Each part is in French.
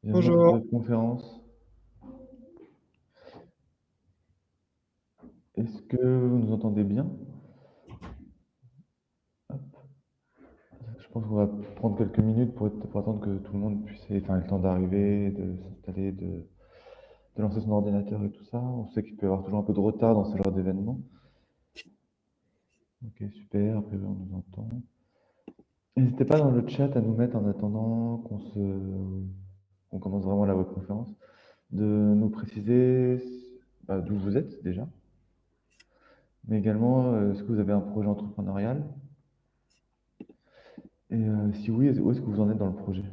Bienvenue dans cette Bonjour. webconférence. Est-ce que vous nous entendez bien? Hop. Je pense qu'on va prendre quelques minutes pour attendre que tout le monde puisse, enfin, ait le temps d'arriver, de s'installer, de lancer son ordinateur et tout ça. On sait qu'il peut y avoir toujours un peu de retard dans ce genre d'événement. Ok, super, après on nous entend. N'hésitez pas dans le chat à nous mettre en attendant qu'on commence vraiment la webconférence, de nous préciser d'où vous êtes déjà, mais également est-ce que vous avez un projet entrepreneurial? Et si oui, où est-ce que vous en êtes dans le projet?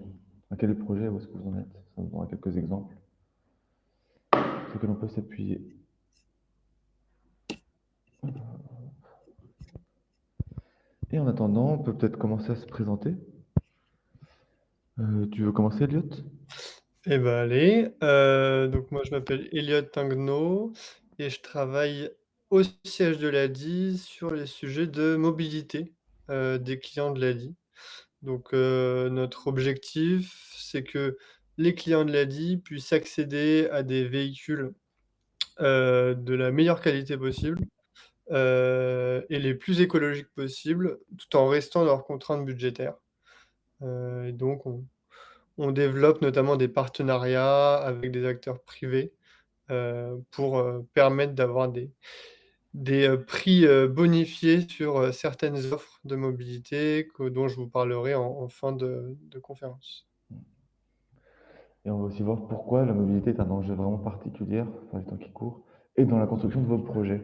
À quel projet, où est-ce que vous en êtes? Ça nous donnera quelques exemples sur lesquels on peut s'appuyer. Et en attendant, on peut peut-être commencer à se présenter. Tu veux commencer, Elliot? Eh ben allez, donc moi je m'appelle Elliot Tinguenot et je travaille au siège de l'ADI sur les sujets de mobilité, des clients de l'ADI. Donc, notre objectif, c'est que les clients de l'ADI puissent accéder à des véhicules, de la meilleure qualité possible, et les plus écologiques possibles, tout en restant dans leurs contraintes budgétaires. Et donc on développe notamment des partenariats avec des acteurs privés, pour, permettre d'avoir des prix, bonifiés sur, certaines offres de mobilité dont je vous parlerai en fin de conférence. Et on va aussi voir pourquoi la mobilité est un enjeu vraiment particulier dans les temps qui courent et dans la construction de vos projets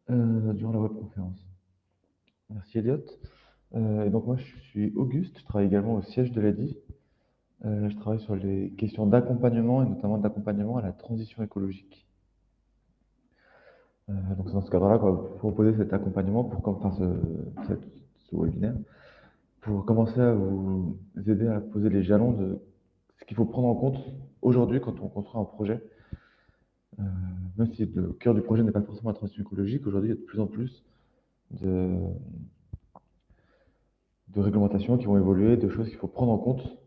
durant la webconférence. Merci, Elliot. Et donc moi, je suis Auguste, je travaille également au siège de l'ADI. Je travaille sur les questions d'accompagnement et notamment d'accompagnement à la transition écologique. Donc c'est dans ce cadre-là qu'on va proposer cet accompagnement enfin ce webinaire pour commencer à vous aider à poser les jalons de ce qu'il faut prendre en compte aujourd'hui quand on construit un projet. Euh, Même si le cœur du projet n'est pas forcément la transition écologique, aujourd'hui il y a de plus en plus de, de réglementations qui vont évoluer, de choses qu'il faut prendre en compte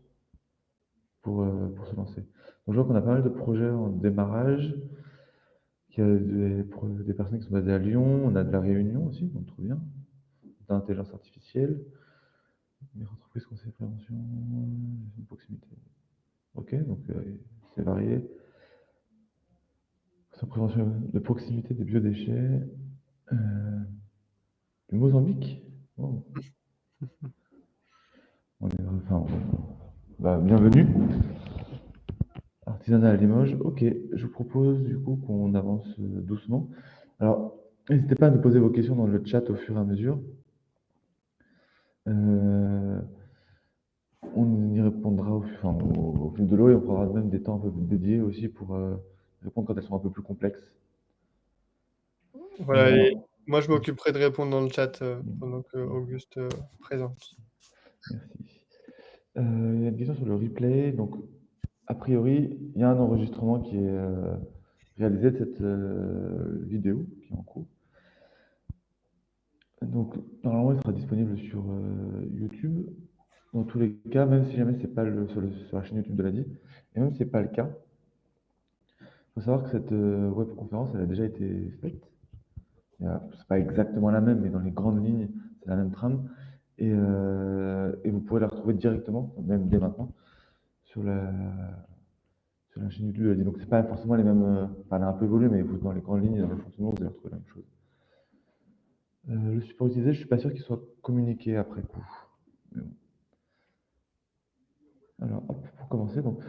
pour se lancer. Donc je vois qu'on a pas mal de projets en démarrage, qu'il y a des personnes qui sont basées à Lyon, on a de la Réunion aussi, donc trop bien, d'intelligence artificielle. Les entreprises conseil prévention, gestion de proximité. Ok, donc c'est varié. Sans prévention de proximité des biodéchets. Euh, du Mozambique. Oh, bienvenue. Artisanat à Limoges. Ok, je vous propose du coup qu'on avance doucement. Alors, n'hésitez pas à nous poser vos questions dans le chat au fur et à mesure. Euh, on y répondra au fil de l'eau et on prendra même des temps un peu dédiés aussi pour répondre quand elles sont un peu plus complexes. Voilà et Alors, moi je m'occuperai de répondre dans le chat, pendant que Auguste, présente. merci. Il y a une question sur le replay. Donc, a priori, il y a un enregistrement qui est réalisé de cette vidéo qui est en cours. Donc, normalement, il sera disponible sur YouTube. Dans tous les cas, même si jamais c'est pas sur la chaîne YouTube de l'ADI, et même si c'est pas le cas, il faut savoir que cette webconférence, elle a déjà été faite. C'est pas exactement la même, mais dans les grandes lignes, c'est la même trame. Et vous pourrez la retrouver directement, même dès maintenant, sur la chaîne YouTube de l'ADI. Donc, c'est pas forcément les mêmes. Enfin, elle a un peu évolué, mais dans les grandes lignes, dans le fonctionnement, vous allez retrouver la même chose. Le support utilisé, je suis pas sûr qu'il soit communiqué après coup. Mais bon. Alors, hop, pour commencer, donc,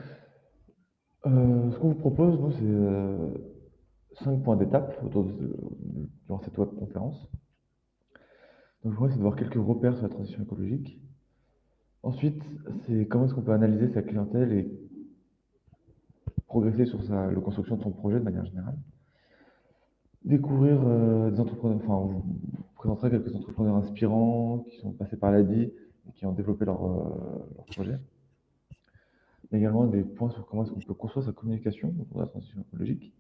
ce qu'on vous propose, nous, c'est 5 points d'étape durant cette webconférence. Donc, le premier, c'est de voir quelques repères sur la transition écologique. Ensuite, c'est comment est-ce qu'on peut analyser sa clientèle et progresser sur la construction de son projet de manière générale. Découvrir des entrepreneurs, enfin, on vous présentera quelques entrepreneurs inspirants qui sont passés par l'ADI et qui ont développé leur projet. Également des points sur comment est-ce qu'on peut construire sa communication autour de la transition écologique.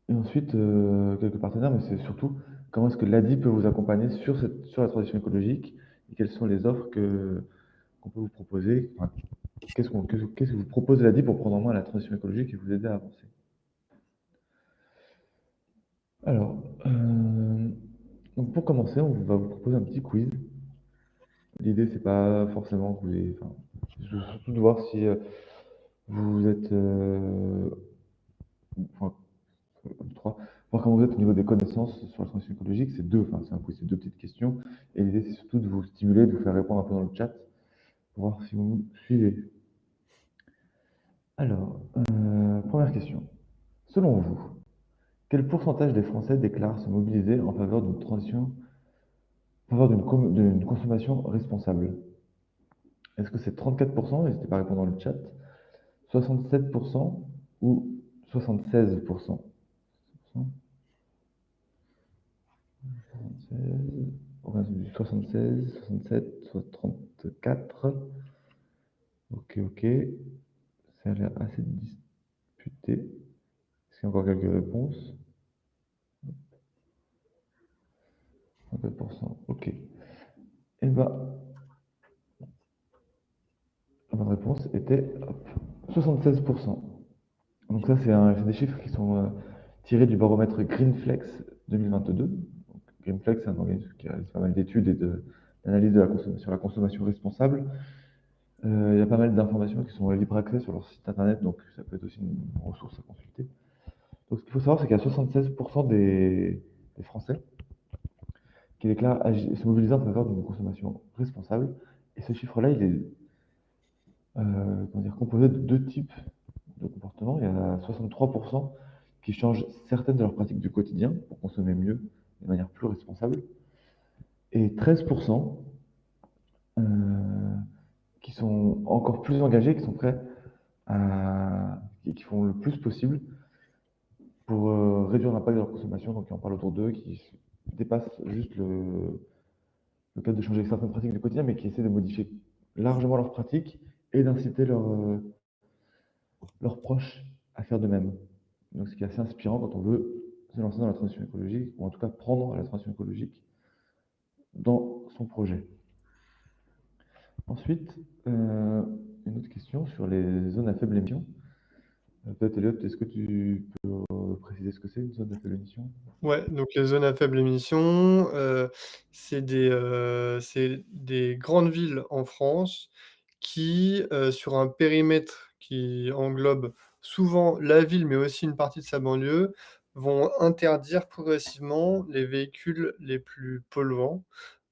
Et ensuite, quelques partenaires, mais c'est surtout comment est-ce que l'ADI peut vous accompagner sur la transition écologique et quelles sont les offres qu'on peut vous proposer, enfin, qu'est-ce que vous propose l'ADI pour prendre en main la transition écologique et vous aider à avancer? Alors, donc pour commencer, on va vous proposer un petit quiz. L'idée, c'est pas forcément que vous ayez, enfin, je veux surtout de voir si vous êtes, enfin, trois, voir comment vous êtes au niveau des connaissances sur la transition écologique. C'est deux, enfin, c'est un quiz, c'est deux petites questions. Et l'idée, c'est surtout de vous stimuler, de vous faire répondre un peu dans le chat pour voir si vous nous suivez. Alors, première question. Selon vous, quel pourcentage des Français déclarent se mobiliser en faveur d'une transition, en faveur d'une consommation responsable? Est-ce que c'est 34%? N'hésitez pas à répondre dans le chat. 67% ou 76%? 76, on va du 76, 67, soit 34. Ok, ok. Ça a l'air assez disputé. Est-ce qu'il y a encore quelques réponses? 34%. Ok. Et bah, la bonne réponse était hop, 76%. Donc ça, c'est des chiffres qui sont tirés du baromètre Greenflex 2022. Donc, Greenflex, c'est un organisme qui réalise pas mal d'études et d'analyses sur la consommation responsable. Il y a pas mal d'informations qui sont en libre accès sur leur site internet, donc ça peut être aussi une ressource à consulter. Donc ce qu'il faut savoir, c'est qu'il y a 76% des Français qui déclarent se mobiliser en faveur d'une consommation responsable. Et ce chiffre-là, il est comment dire, composé de deux types de comportements. Il y a 63% qui changent certaines de leurs pratiques du quotidien pour consommer mieux, de manière plus responsable, et 13% euh, qui sont encore plus engagés, qui sont prêts qui font le plus possible pour réduire l'impact de leur consommation, donc qui en parlent autour d'eux, qui dépassent juste le fait de changer certaines pratiques du quotidien, mais qui essaient de modifier largement leurs pratiques et d'inciter leurs proches à faire de même. Donc ce qui est assez inspirant quand on veut se lancer dans la transition écologique, ou en tout cas prendre la transition écologique dans son projet. Ensuite, une autre question sur les zones à faible émission. Peut-être Elliot, est-ce que tu peux préciser ce que c'est une zone à faible émission? Ouais, donc les zones à faible émission, c'est des grandes villes en France qui, sur un périmètre qui englobe souvent la ville, mais aussi une partie de sa banlieue, vont interdire progressivement les véhicules les plus polluants.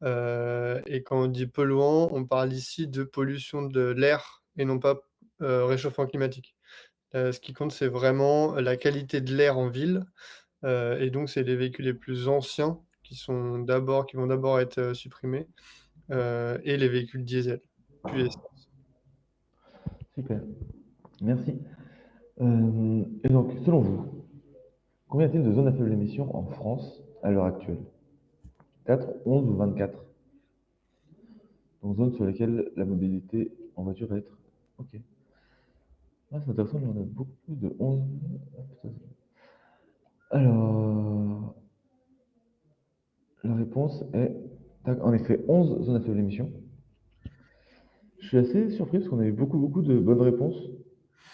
Et quand on dit polluant, on parle ici de pollution de l'air et non pas, réchauffement climatique. Ce qui compte, c'est vraiment la qualité de l'air en ville. Et donc c'est les véhicules les plus anciens qui vont d'abord être, supprimés, et les véhicules diesel, puis essence. Super, merci. Et donc, selon vous, combien y a-t-il de zones à faible émission en France à l'heure actuelle? 4, 11 ou 24? Donc, zones sur lesquelles la mobilité en voiture va être. Ok. Ah, c'est intéressant, il y en a beaucoup plus de 11. Ah, putain. Alors, la réponse est, tac, en effet, 11 zones à faible émission. Je suis assez surpris parce qu'on a eu beaucoup de bonnes réponses.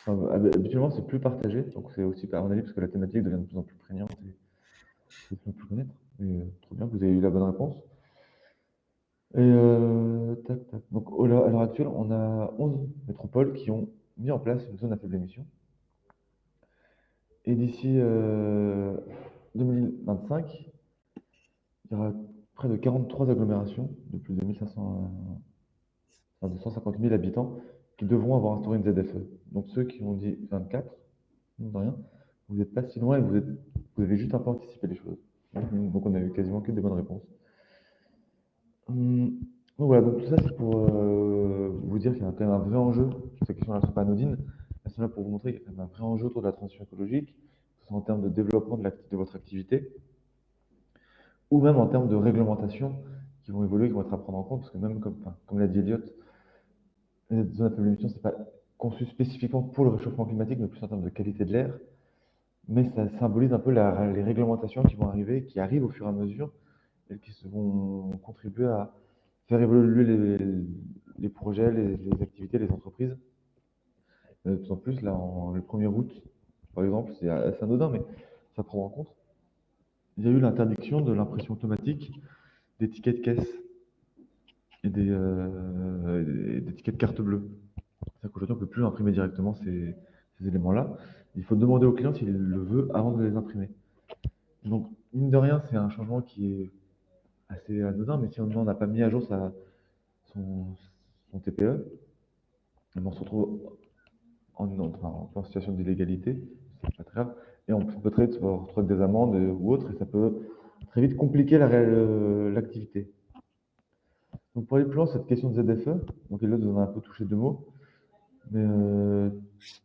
Enfin, habituellement, c'est plus partagé, donc c'est aussi, à mon avis, parce que la thématique devient de plus en plus prégnante et c'est plus plus connaître. Mais trop bien, vous avez eu la bonne réponse. Et tac, tac. Donc, à l'heure actuelle, on a 11 métropoles qui ont mis en place une zone à faible émission. Et d'ici 2025, il y aura près de 43 agglomérations de plus de 1500, enfin, de 150 000 habitants qui devront avoir instauré une ZFE. Donc ceux qui ont dit 24, mine de rien, vous n'êtes pas si loin et vous avez juste un peu anticipé les choses. Donc on a eu quasiment que des bonnes réponses. Hum, donc voilà, donc tout ça c'est pour vous dire qu'il y a quand même un vrai enjeu. Ces questions-là ne sont pas anodines. Elles sont là pour vous montrer qu'il y a quand même un vrai enjeu autour de la transition écologique, que ce soit en termes de développement de votre activité, ou même en termes de réglementation qui vont évoluer, qui vont être à prendre en compte, parce que même comme l'a dit Elliot, les zones à faible émission, c'est pas conçu spécifiquement pour le réchauffement climatique, mais plus en termes de qualité de l'air. Mais ça symbolise un peu les réglementations qui vont arriver, qui arrivent au fur et à mesure, et qui vont contribuer à faire évoluer les projets, les activités, les entreprises. De plus en plus, là, le 1er août, par exemple, c'est assez anodin, mais ça prend en compte. Il y a eu l'interdiction de l'impression automatique des tickets de caisse et des tickets de carte bleue. C'est-à-dire qu'aujourd'hui, on ne peut plus imprimer directement ces éléments-là. Il faut demander au client s'il le veut avant de les imprimer. Donc, mine de rien, c'est un changement qui est assez anodin, mais si on n'a pas mis à jour son, son TPE, on se retrouve en situation d'illégalité, c'est pas très grave, et on peut très vite se retrouver avec des amendes ou autres, et ça peut très vite compliquer l'activité. Donc pour aller plus loin, cette question de ZFE, donc là, vous en avez un peu touché deux mots, mais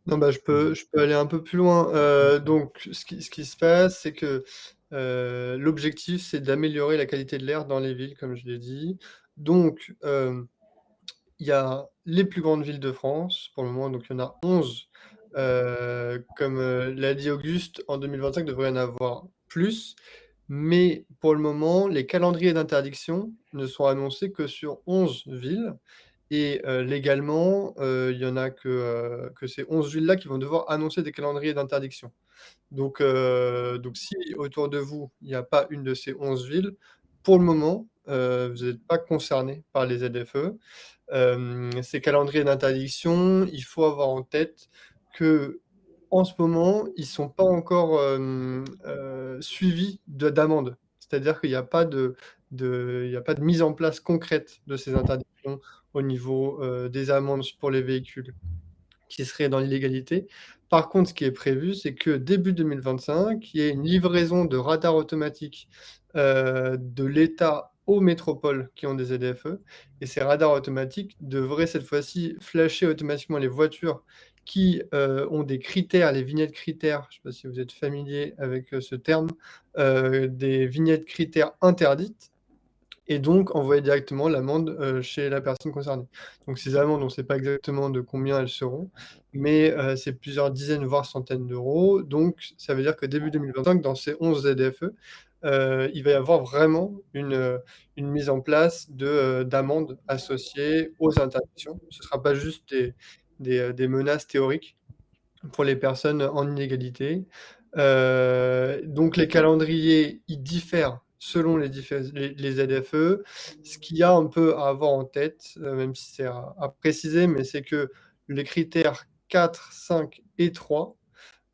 Non, bah, je peux aller un peu plus loin. Donc ce qui se passe, c'est que, l'objectif, c'est d'améliorer la qualité de l'air dans les villes, comme je l'ai dit. Donc, il y a les plus grandes villes de France, pour le moment, donc il y en a 11. Comme, l'a dit Auguste, en 2025, il devrait y en avoir plus. Mais pour le moment, les calendriers d'interdiction ne sont annoncés que sur 11 villes et légalement, il y en a que ces 11 villes-là qui vont devoir annoncer des calendriers d'interdiction. Donc si autour de vous, il n'y a pas une de ces 11 villes, pour le moment, vous n'êtes pas concerné par les ZFE. Ces calendriers d'interdiction, il faut avoir en tête qu'en ce moment, ils sont pas encore, suivis d'amendes. C'est-à-dire qu'il y a pas il y a pas de mise en place concrète de ces interdictions au niveau, des amendes pour les véhicules qui seraient dans l'illégalité. Par contre, ce qui est prévu, c'est que début 2025, il y ait une livraison de radars automatiques, de l'État aux métropoles qui ont des ZFE et ces radars automatiques devraient cette fois-ci flasher automatiquement les voitures qui, ont des critères, les vignettes critères, je ne sais pas si vous êtes familier avec, ce terme, des vignettes critères interdites et donc envoyer directement l'amende, chez la personne concernée. Donc ces amendes, on ne sait pas exactement de combien elles seront, mais c'est plusieurs dizaines, voire centaines d'euros. Donc ça veut dire que début 2025, dans ces 11 ZFE, il va y avoir vraiment une mise en place d'amendes associées aux interdictions. Ce ne sera pas juste des menaces théoriques pour les personnes en inégalité. Donc les calendriers, ils diffèrent selon les ZFE. Ce qu'il y a un peu à avoir en tête, même si c'est à préciser, mais c'est que les critères 4, 5 et 3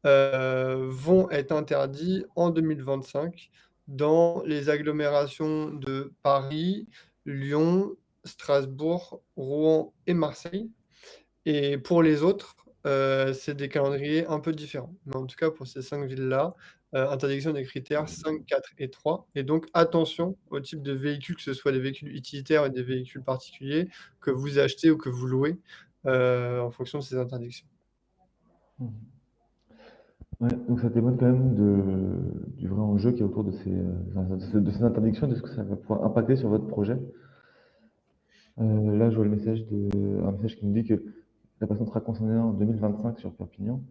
vont être interdits en 2025 dans les agglomérations de Paris, Lyon, Strasbourg, Rouen et Marseille. Et pour les autres, c'est des calendriers un peu différents. Mais en tout cas, pour ces 5 villes-là, interdiction des critères 5, 4 et 3 et donc attention au type de véhicule, que ce soit des véhicules utilitaires et des véhicules particuliers, que vous achetez ou que vous louez, en fonction de ces interdictions. ouais, donc ça témoigne quand même du vrai enjeu qui est autour de ces interdictions, de ce que ça va pouvoir impacter sur votre projet. Là, je vois un message qui me dit que la personne sera concernée en 2025 sur Perpignan.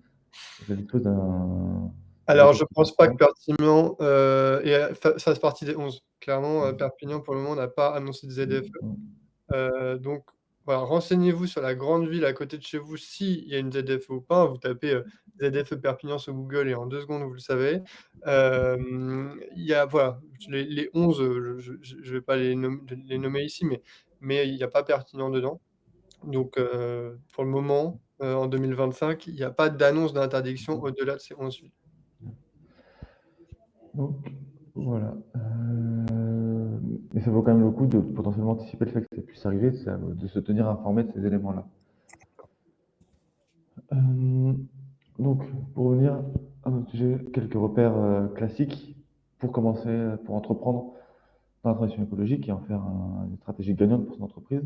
Et qu'elle dispose d'un Alors retour je pense pas que client. Perpignan, fasse partie des 11. Clairement, Perpignan, pour le moment, n'a pas annoncé de ZFE. Donc voilà, renseignez-vous sur la grande ville à côté de chez vous, s'il y a une ZFE ou pas. Vous tapez, ZFE Perpignan sur Google et en 2 secondes, vous le savez. Il y a voilà, les 11, je vais pas les nommer ici, mais il y a pas Perpignan dedans. Donc pour le moment, en 2025, il y a pas d'annonce d'interdiction au-delà de ces 11 villes. Donc, voilà. Mais ça vaut quand même le coup de potentiellement anticiper le fait que ça puisse arriver, de se tenir informé de ces éléments-là. Euh, donc, pour revenir à notre sujet, quelques repères classiques pour commencer, pour entreprendre dans la transition écologique et en faire une stratégie gagnante pour son entreprise.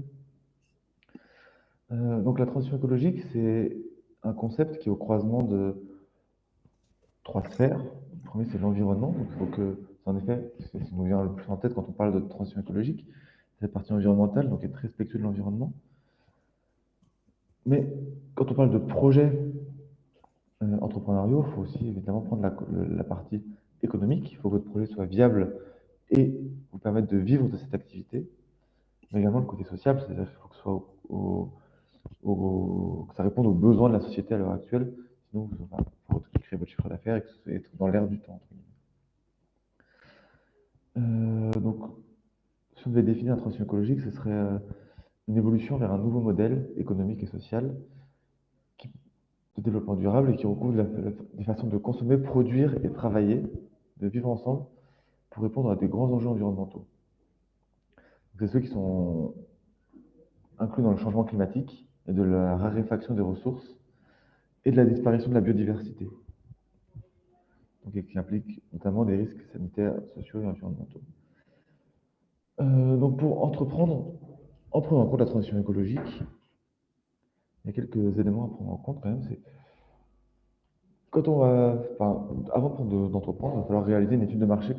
Donc, la transition écologique, c'est un concept qui est au croisement de trois sphères. Le premier, c'est l'environnement. Donc, il faut que, en effet, c'est ce qui nous vient le plus en tête quand on parle de transition écologique, c'est la partie environnementale, donc être respectueux de l'environnement. Mais quand on parle de projets entrepreneuriaux, il faut aussi évidemment prendre la partie économique. Il faut que votre projet soit viable et vous permettre de vivre de cette activité. Mais également le côté social, c'est-à-dire qu'il faut que ce soit que ça réponde aux besoins de la société à l'heure actuelle. Sinon, il faut créer votre chiffre d'affaires et que ce soit être dans l'air du temps, entre guillemets. Donc, si on devait définir la transition écologique, ce serait une évolution vers un nouveau modèle économique et social de développement durable et qui recouvre des façons de consommer, produire et travailler, de vivre ensemble pour répondre à des grands enjeux environnementaux. C'est ceux qui sont inclus dans le changement climatique et de la raréfaction des ressources et de la disparition de la biodiversité, donc, et qui implique notamment des risques sanitaires, sociaux et environnementaux. Donc pour entreprendre, en prenant en compte la transition écologique, il y a quelques éléments à prendre en compte quand même. C'est quand on va, enfin, avant d'entreprendre, il va falloir réaliser une étude de marché.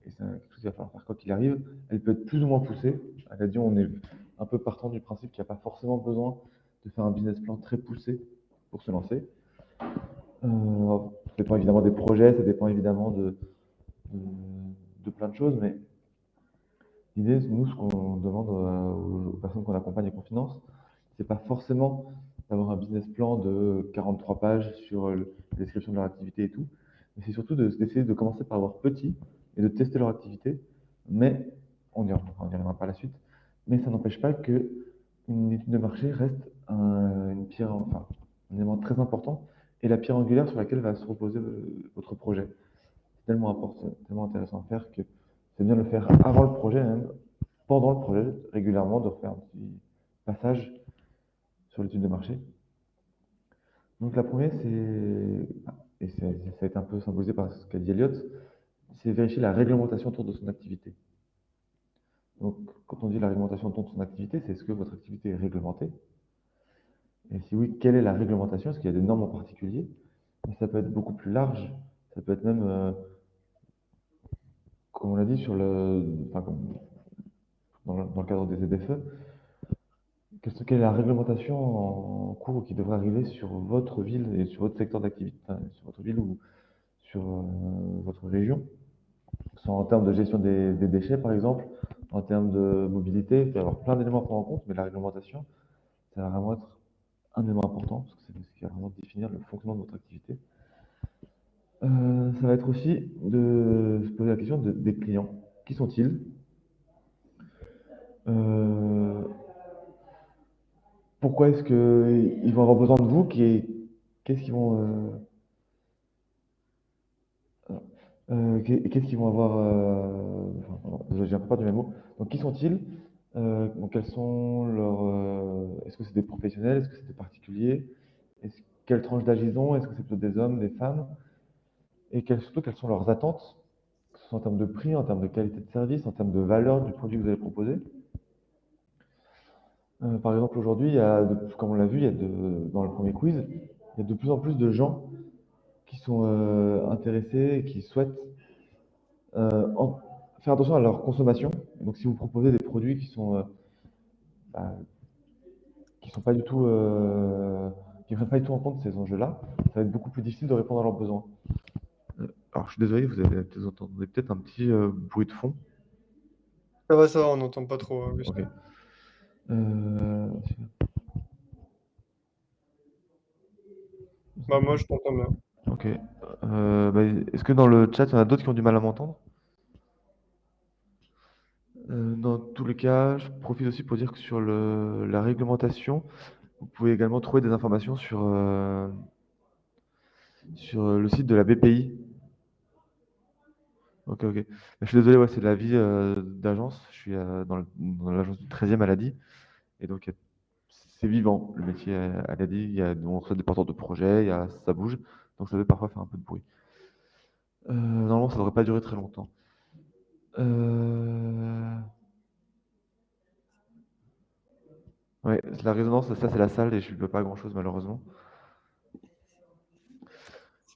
Et c'est quelque chose qu'il va falloir faire quoi qu'il arrive. Elle peut être plus ou moins poussée. À la on est un peu partant du principe qu'il n'y a pas forcément besoin de faire un business plan très poussé pour se lancer. Ça dépend évidemment des projets, ça dépend évidemment de, de plein de choses, mais l'idée, nous, ce qu'on demande aux personnes qu'on accompagne et qu'on finance, c'est pas forcément d'avoir un business plan de 43 pages sur la description de leur activité et tout, mais c'est surtout d'essayer de commencer par avoir petit et de tester leur activité, mais on y reviendra par la suite, mais ça n'empêche pas que une étude de marché reste une pierre, enfin, un élément très important et la pierre angulaire sur laquelle va se reposer votre projet. C'est tellement important, tellement intéressant à faire que c'est bien de le faire avant le projet, même pendant le projet, régulièrement, de refaire un petit passage sur l'étude de marché. Donc la première, et ça a été un peu symbolisé par ce qu'a dit Elliot, c'est vérifier la réglementation autour de son activité. Donc quand on dit la réglementation autour de son activité, c'est est-ce que votre activité est réglementée? Et si oui, quelle est la réglementation? Est-ce qu'il y a des normes en particulier? Mais ça peut être beaucoup plus large. Ça peut être même, comme on l'a dit, enfin, dans le cadre des ZFE, quelle est la réglementation en cours qui devrait arriver sur votre ville et sur votre secteur d'activité, enfin, sur votre ville ou sur votre région, que ce soit en termes de gestion des déchets, par exemple, en termes de mobilité, il peut y avoir plein d'éléments à prendre en compte, mais la réglementation, ça va vraiment être un élément important, parce que c'est ce qui va vraiment définir le fonctionnement de votre activité. Ça va être aussi de se poser la question des clients. Qui sont-ils? Euh, Pourquoi est-ce qu'ils vont avoir besoin de vous? Qu'est-ce qu'ils vont, qu'est-ce qu'ils vont avoir, enfin, pardon, j'ai un peu peur du même mot. Donc, qui sont-ils? Donc, quels sont leurs, est-ce que c'est des professionnels? Est-ce que c'est des particuliers? Quelle tranche d'âge ils ont? Est-ce que c'est plutôt des hommes, des femmes? Et surtout, quelles sont leurs attentes, que ce soit en termes de prix, en termes de qualité de service, en termes de valeur du produit que vous allez proposer? Par exemple, aujourd'hui, comme on l'a vu, dans le premier quiz, il y a de plus en plus de gens qui sont intéressés et qui souhaitent faire attention à leur consommation. Donc, si vous proposez des produits bah, qui sont pas du tout, qui prennent pas du tout en compte ces enjeux-là, ça va être beaucoup plus difficile de répondre à leurs besoins. Alors, je suis désolé, vous entendez peut-être un petit bruit de fond. Ça va, on n'entend pas trop, Ok. Augustin. Euh, Bah, moi, je t'entends bien. ok. Bah, est-ce que dans le chat, il y en a d'autres qui ont du mal à m'entendre? Dans tous les cas, je profite aussi pour dire que sur la réglementation, vous pouvez également trouver des informations sur le site de la BPI. Ok, ok. Je suis désolé, ouais, c'est de la vie d'agence. Je suis dans l'agence du 13e maladie. Et donc, c'est vivant, le métier à l'ADI. On reçoit des porteurs de projets, ça bouge. Donc, ça peut parfois faire un peu de bruit. Normalement, ça ne devrait pas durer très longtemps. Ouais, la résonance, ça, c'est la salle et je ne peux pas grand-chose, malheureusement.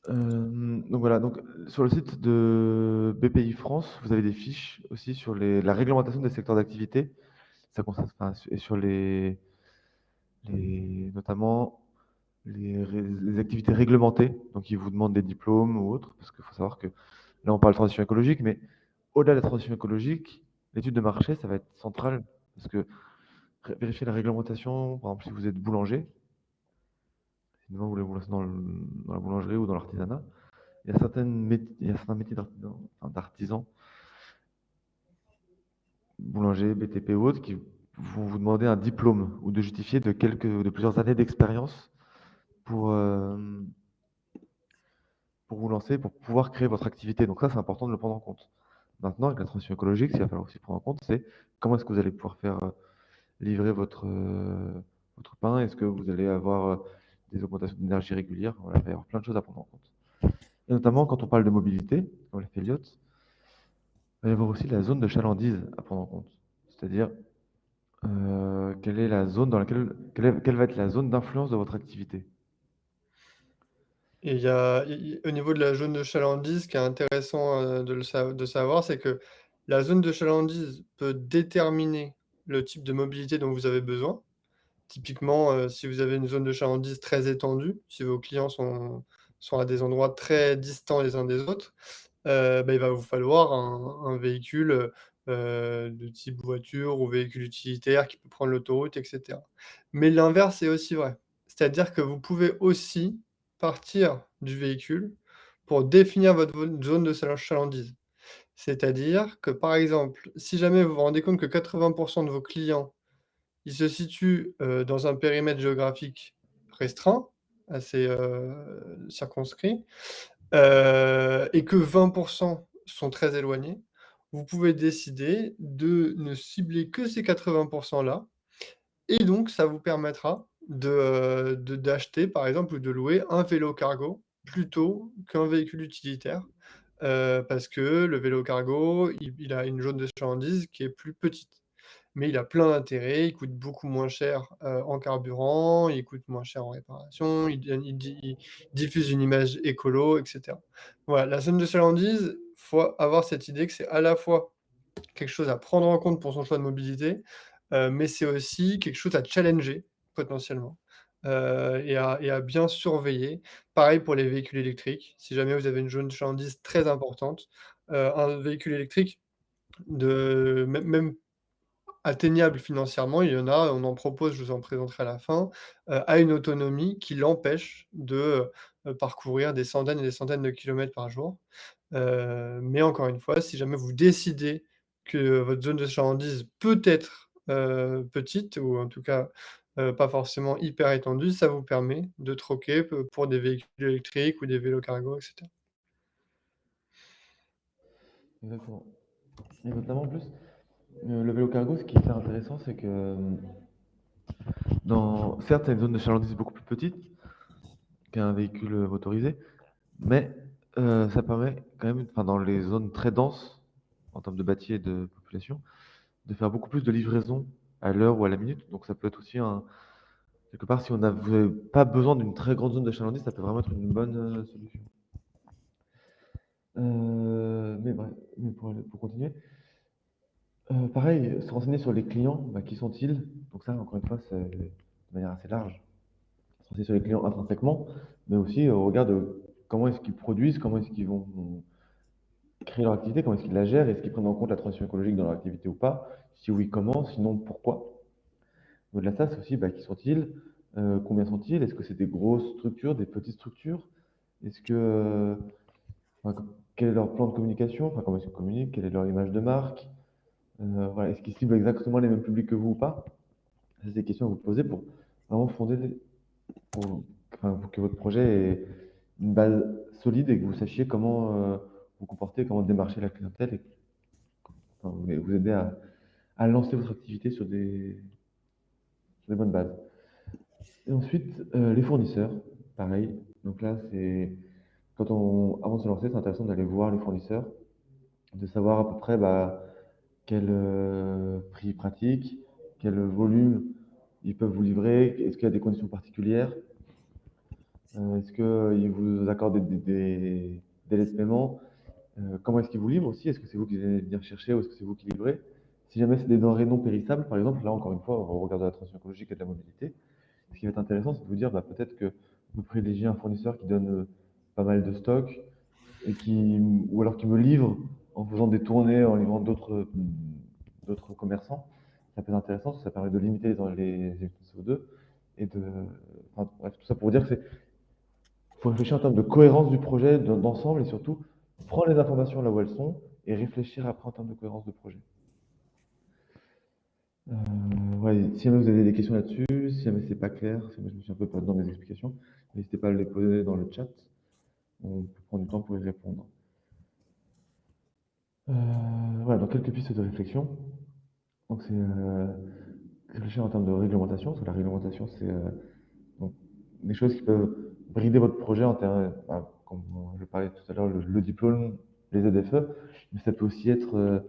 Donc voilà, donc sur le site de BPI France, vous avez des fiches aussi sur la réglementation des secteurs d'activité. Ça concerne, enfin, et sur notamment les activités réglementées. Donc ils vous demandent des diplômes ou autres, parce qu'il faut savoir que là on parle de transition écologique, mais au-delà de la transition écologique, l'étude de marché, ça va être central, parce que vérifier la réglementation, par exemple, si vous êtes boulanger, si demain vous voulez vous lancer dans la boulangerie ou dans l'artisanat, il y a certains métiers d'artisans, boulanger, BTP ou autres, qui vont vous demander un diplôme ou de justifier de plusieurs années d'expérience pour, euh, pour vous lancer, pour pouvoir créer votre activité. Donc ça, c'est important de le prendre en compte. Maintenant, avec la transition écologique, ce qu'il va falloir aussi prendre en compte, c'est comment est-ce que vous allez pouvoir faire livrer votre pain. Est-ce que vous allez avoir des augmentations d'énergie régulières? Voilà, il va y avoir plein de choses à prendre en compte. Et notamment, quand on parle de mobilité, comme l'a fait Elliot, il va y avoir aussi la zone de chalandise à prendre en compte. C'est-à-dire, quelle est la zone dans laquelle, quelle va être la zone d'influence de votre activité? Et au niveau de la zone de chalandise, ce qui est intéressant, de savoir, c'est que la zone de chalandise peut déterminer le type de mobilité dont vous avez besoin. Typiquement, si vous avez une zone de chalandise très étendue, si vos clients sont à des endroits très distants les uns des autres, bah, il va vous falloir un véhicule, de type voiture ou véhicule utilitaire qui peut prendre l'autoroute et cetera. Mais l'inverse est aussi vrai. C'est-à-dire que vous pouvez aussi partir du véhicule pour définir votre zone de chalandise. C'est-à-dire que, par exemple, si jamais vous vous rendez compte que 80 de vos clients, ils se situent, dans un périmètre géographique restreint, assez, circonscrit, et que 20 sont très éloignés, vous pouvez décider de ne cibler que ces 80 là et donc ça vous permettra d'acheter, par exemple, ou de louer un vélo cargo plutôt qu'un véhicule utilitaire, parce que le vélo cargo, il a une zone de chalandise qui est plus petite. Mais il a plein d'intérêts, il coûte beaucoup moins cher, en carburant, il coûte moins cher en réparation, il diffuse une image écolo et cetera. Voilà, la zone de chalandise, faut avoir cette idée que c'est à la fois quelque chose à prendre en compte pour son choix de mobilité, mais c'est aussi quelque chose à challenger potentiellement, et à bien surveiller. Pareil pour les véhicules électriques, si jamais vous avez une zone de chalandise très importante, un véhicule électrique de même atteignable financièrement, il y en a, on en propose, je vous en présenterai à la fin, à une autonomie qui l'empêche de, parcourir des centaines et des centaines de kilomètres par jour. Mais encore une fois, si jamais vous décidez que votre zone de chalandise peut être, petite ou en tout cas, pas forcément hyper étendue, ça vous permet de troquer pour des véhicules électriques ou des vélos cargo et cetera. Exactement. Et notamment, en plus, le vélo cargo, ce qui est hyper intéressant, c'est que certes, il y a une zone de chalandise beaucoup plus petite qu'un véhicule motorisé, mais ça permet quand même, enfin, dans les zones très denses, en termes de bâti et de population, de faire beaucoup plus de livraisons à l'heure ou à la minute. Donc ça peut être aussi quelque part, si vous n'avez pas besoin d'une très grande zone de chalandise, ça peut vraiment être une bonne solution. Mais bref, pour continuer, pareil, se renseigner sur les clients, bah, qui sont-ils? Donc ça, encore une fois, c'est de manière assez large. Se renseigner sur les clients intrinsèquement, mais aussi au regard de comment est-ce qu'ils produisent, comment est-ce qu'ils vont créer leur activité, comment est-ce qu'ils la gèrent, est-ce qu'ils prennent en compte la transition écologique dans leur activité ou pas? Si oui, comment? Sinon, pourquoi? Au-delà de ça, c'est aussi bah, qui sont-ils? Combien sont-ils? Est-ce que c'est des grosses structures, des petites structures? Est-ce que, enfin, quel est leur plan de communication? Enfin, comment est-ce qu'ils communiquent? Quelle est leur image de marque? Voilà, est-ce qu'ils ciblent exactement les mêmes publics que vous ou pas? C'est des questions à vous poser pour vraiment pour, pour que votre projet ait une base solide et que vous sachiez comment vous comporter, comment démarcher la clientèle et enfin, vous aider à lancer votre activité sur des bonnes bases. Et ensuite, les fournisseurs, pareil. Donc là, avant de se lancer, c'est intéressant d'aller voir les fournisseurs, de savoir à peu près bah, quel prix ils pratiquent, quel volume ils peuvent vous livrer, est-ce qu'il y a des conditions particulières, est-ce qu'ils vous accordent des délais de paiement, comment est-ce qu'ils vous livrent aussi, est-ce que c'est vous qui allez venir chercher ou est-ce que c'est vous qui livrez. Si jamais c'est des denrées non périssables, par exemple, là encore une fois, on regarde la transition écologique et de la mobilité. Ce qui va être intéressant, c'est de vous dire bah, peut-être que vous privilégiez un fournisseur qui donne pas mal de stock ou alors qui me livre en faisant des tournées, en livrant d'autres commerçants. ça peut être intéressant parce que ça permet de limiter les émissions de CO2 et de, enfin, bref, tout ça pour vous dire que faut réfléchir en termes de cohérence du projet, d'ensemble et surtout prendre les informations là où elles sont et réfléchir après en termes de cohérence de projet. Ouais, si jamais vous avez des questions là-dessus, si jamais c'est pas clair, si jamais je me suis un peu perdu dans mes explications, n'hésitez pas à les poser dans le chat. On peut prendre du temps pour y répondre. Voilà, donc quelques pistes de réflexion. Donc c'est réfléchir en termes de réglementation, parce que la réglementation, c'est donc, des choses qui peuvent brider votre projet en termes, comme je parlais tout à l'heure, le diplôme, les ZFE, mais ça peut aussi être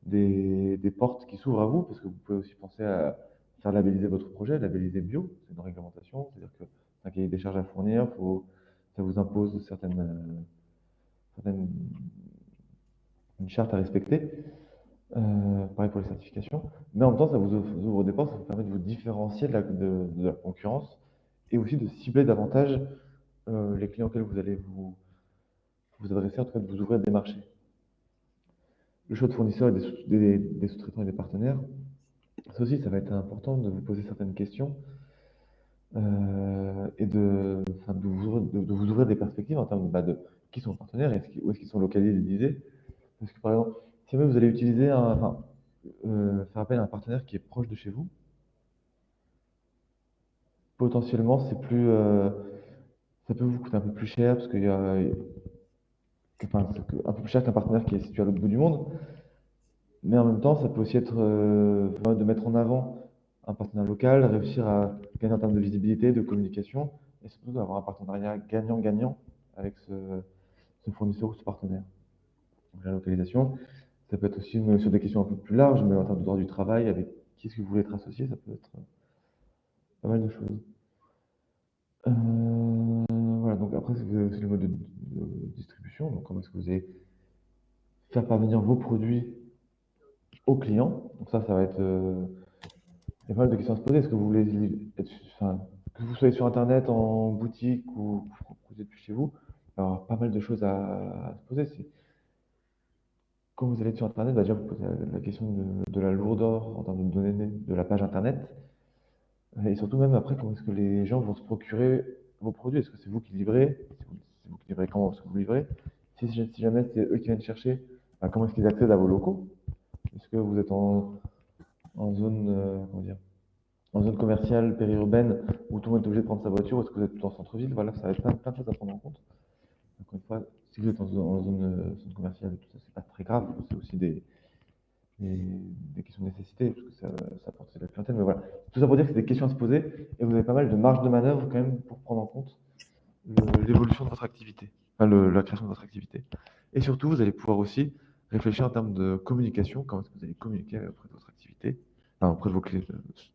des portes qui s'ouvrent à vous, parce que vous pouvez aussi penser à faire labelliser votre projet, labelliser bio, c'est une réglementation, c'est-à-dire que c'est un cahier des charges à fournir, ça vous impose certaines une charte à respecter. Pareil pour les certifications. Mais en même temps, ça vous ouvre des portes, ça vous permet de vous différencier de la concurrence et aussi de cibler davantage les clients auxquels vous allez vous adresser, en tout cas de vous ouvrir des marchés. Le choix de fournisseurs et des sous-traitants et des partenaires, ça aussi, ça va être important de vous poser certaines questions et enfin, de vous ouvrir des perspectives en termes de qui sont vos partenaires et où est-ce qu'ils sont localisés. Parce que par exemple, si vous allez utiliser faire appel à un partenaire qui est proche de chez vous, potentiellement, ça peut vous coûter un peu plus cher parce qu'il y a, enfin, un peu plus cher qu'un partenaire qui est situé à l'autre bout du monde. Mais en même temps, ça peut aussi être de mettre en avant un partenaire local, réussir à gagner en termes de visibilité, de communication, et surtout d'avoir un partenariat gagnant-gagnant avec ce fournisseur ou ce partenaire. Donc, la localisation, ça peut être aussi sur des questions un peu plus larges, mais en termes de droit du travail, avec qui est-ce que vous voulez être associé, ça peut être pas mal de choses. Voilà, donc après, c'est le mode de distribution. Donc, comment est-ce que vous allez faire parvenir vos produits aux clients? Donc, ça va être. Il y a pas mal de questions à se poser. Est-ce que vous voulez enfin, que vous soyez sur Internet, en boutique ou que vous êtes plus chez vous? Alors, pas mal de choses à se poser. Quand vous allez sur Internet, déjà vous posez la question de la lourdeur en termes de données de la page Internet. Et surtout, même après, comment est-ce que les gens vont se procurer vos produits? Est-ce que c'est vous qui livrez? C'est vous qui livrez comment est-ce que vous livrez? Si jamais c'est eux qui viennent chercher, comment est-ce qu'ils accèdent à vos locaux? Est-ce que vous êtes en zone, comment dire, en zone commerciale périurbaine où tout le monde est obligé de prendre sa voiture? Ou est-ce que vous êtes tout en centre-ville? Voilà, ça va être plein de choses à prendre en compte. Encore une fois, si vous êtes en zone commerciale et tout ça, c'est pas très grave. C'est aussi des questions de nécessité, parce que ça apporte de la clientèle. Mais voilà, tout ça pour dire que c'est des questions à se poser et vous avez pas mal de marge de manœuvre quand même pour prendre en compte l'évolution de votre activité, enfin la création de votre activité. Et surtout, vous allez pouvoir aussi réfléchir en termes de communication, comment est-ce que vous allez communiquer auprès de votre activité, enfin, auprès de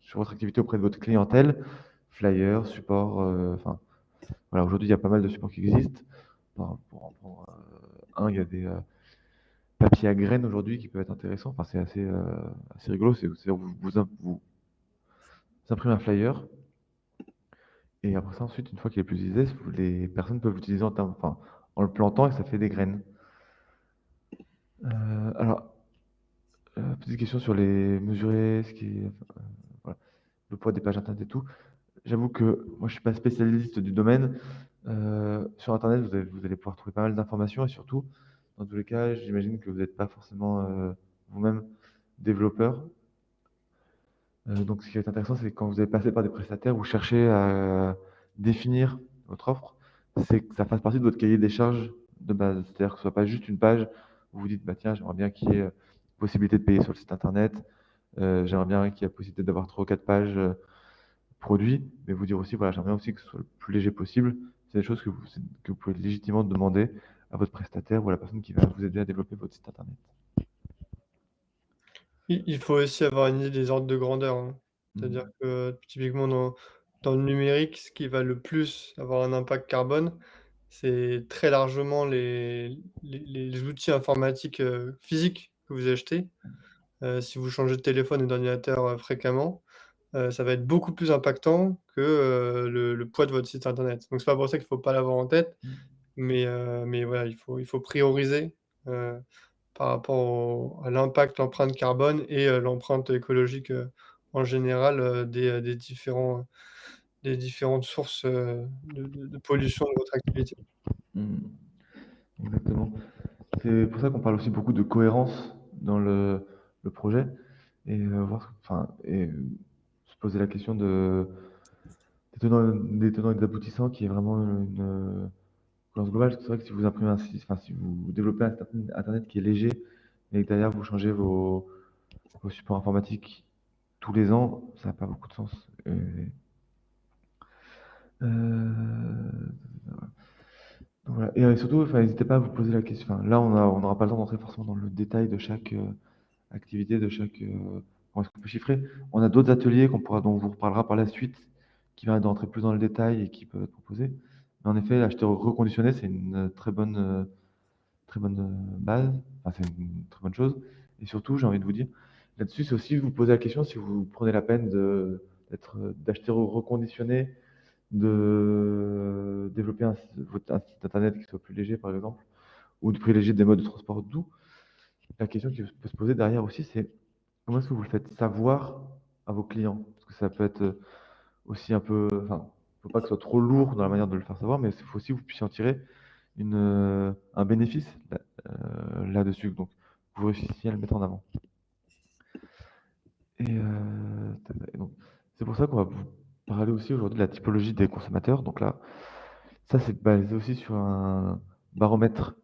sur votre activité auprès de votre clientèle, flyers, support, enfin voilà, aujourd'hui il y a pas mal de supports qui existent. Pour en prendre il y a des papiers à graines aujourd'hui qui peuvent être intéressants. Enfin, c'est assez rigolo. Vous imprimez un flyer et après ça, ensuite, une fois qu'il est plus utilisé, les personnes peuvent l'utiliser enfin, en le plantant et ça fait des graines. Alors, petite question sur les mesurer, voilà, le poids des pages internet et tout. J'avoue que moi, je suis pas spécialiste du domaine. Sur internet, vous allez pouvoir trouver pas mal d'informations et surtout, dans tous les cas, j'imagine que vous n'êtes pas forcément vous-même développeur. Donc, ce qui est intéressant, c'est que quand vous allez passer par des prestataires, vous cherchez à définir votre offre, c'est que ça fasse partie de votre cahier des charges de base. C'est-à-dire que ce soit pas juste une page où vous dites, bah tiens, j'aimerais bien qu'il y ait possibilité de payer sur le site internet, j'aimerais bien qu'il y ait possibilité d'avoir 3 ou 4 pages produits, mais vous dire aussi, voilà, j'aimerais bien aussi que ce soit le plus léger possible. C'est des choses que vous pouvez légitimement demander à votre prestataire ou à la personne qui va vous aider à développer votre site internet. Il faut aussi avoir une idée des ordres de grandeur, hein. C'est-à-dire Mhm. que typiquement dans le numérique, ce qui va le plus avoir un impact carbone, c'est très largement les outils informatiques, physiques que vous achetez. Si vous changez de téléphone et d'ordinateur, fréquemment, ça va être beaucoup plus impactant que, le poids de votre site internet. Donc c'est pas pour ça qu'il faut pas l'avoir en tête, mais voilà, il faut prioriser, par rapport à l'impact, l'empreinte carbone et l'empreinte écologique, en général, des différentes sources, de pollution de votre activité. Mmh. Exactement. C'est pour ça qu'on parle aussi beaucoup de cohérence dans le projet et voir, enfin, et se poser la question des tenants et des aboutissants qui est vraiment une cohérence globale. Parce que c'est vrai que si vous imprimez un site, enfin, si vous développez un site internet qui est léger, mais que derrière vous changez vos supports informatiques tous les ans, ça n'a pas beaucoup de sens. Euh, donc voilà. Et surtout, enfin, n'hésitez pas à vous poser la question. Enfin, là, on n'aura pas le temps d'entrer forcément dans le détail de chaque activité, de chaque. Comment est-ce qu'on peut chiffrer? On a d'autres ateliers dont on vous reparlera par la suite, qui va d'entrer plus dans le détail et qui peuvent être proposés. Mais en effet, l'acheter reconditionné, c'est une très bonne base. Enfin, c'est une très bonne chose. Et surtout, j'ai envie de vous dire, là-dessus, c'est aussi vous poser la question si vous prenez la peine d'acheter reconditionné, de développer un site internet qui soit plus léger, par exemple, ou de privilégier des modes de transport doux. La question qui peut se poser derrière aussi, c'est comment est-ce que vous le faites savoir à vos clients? Parce que ça peut être aussi un peu, enfin, il ne faut pas que ce soit trop lourd dans la manière de le faire savoir, mais il faut aussi que vous puissiez en tirer un bénéfice là-dessus. Donc, vous réussissiez à le mettre en avant. Et donc, c'est pour ça qu'on va vous parler aussi aujourd'hui de la typologie des consommateurs. Donc là, ça, c'est basé aussi sur un baromètre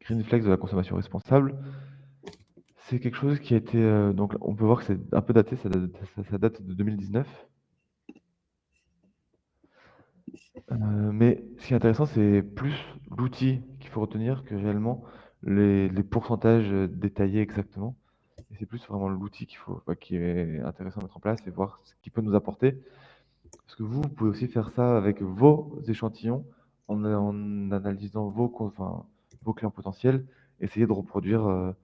Greenflex de la consommation responsable. C'est quelque chose qui a été. Donc, on peut voir que c'est un peu daté, ça date de 2019. Mais ce qui est intéressant, c'est plus l'outil qu'il faut retenir que réellement les pourcentages détaillés exactement. Et c'est plus vraiment l'outil qui est intéressant à mettre en place et voir ce qu'il peut nous apporter. Parce que vous pouvez aussi faire ça avec vos échantillons en analysant vos clients potentiels, essayer de reproduire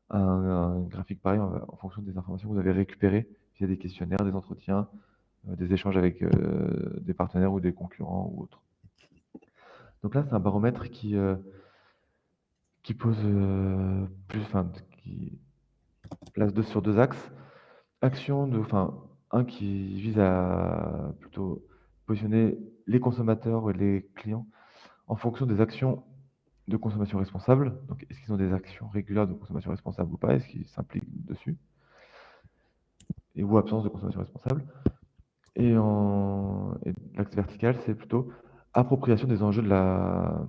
un graphique pareil en fonction des informations que vous avez récupérées via des questionnaires, des entretiens, des échanges avec des partenaires ou des concurrents ou autres. Donc là, c'est un baromètre qui pose qui place sur deux axes. Un qui vise à plutôt positionner les consommateurs et les clients en fonction des actions de consommation responsable. Donc, est-ce qu'ils ont des actions régulières de consommation responsable ou pas? Est-ce qu'ils s'impliquent dessus? Ou absence de consommation responsable. Et l'axe vertical, c'est plutôt appropriation des enjeux de la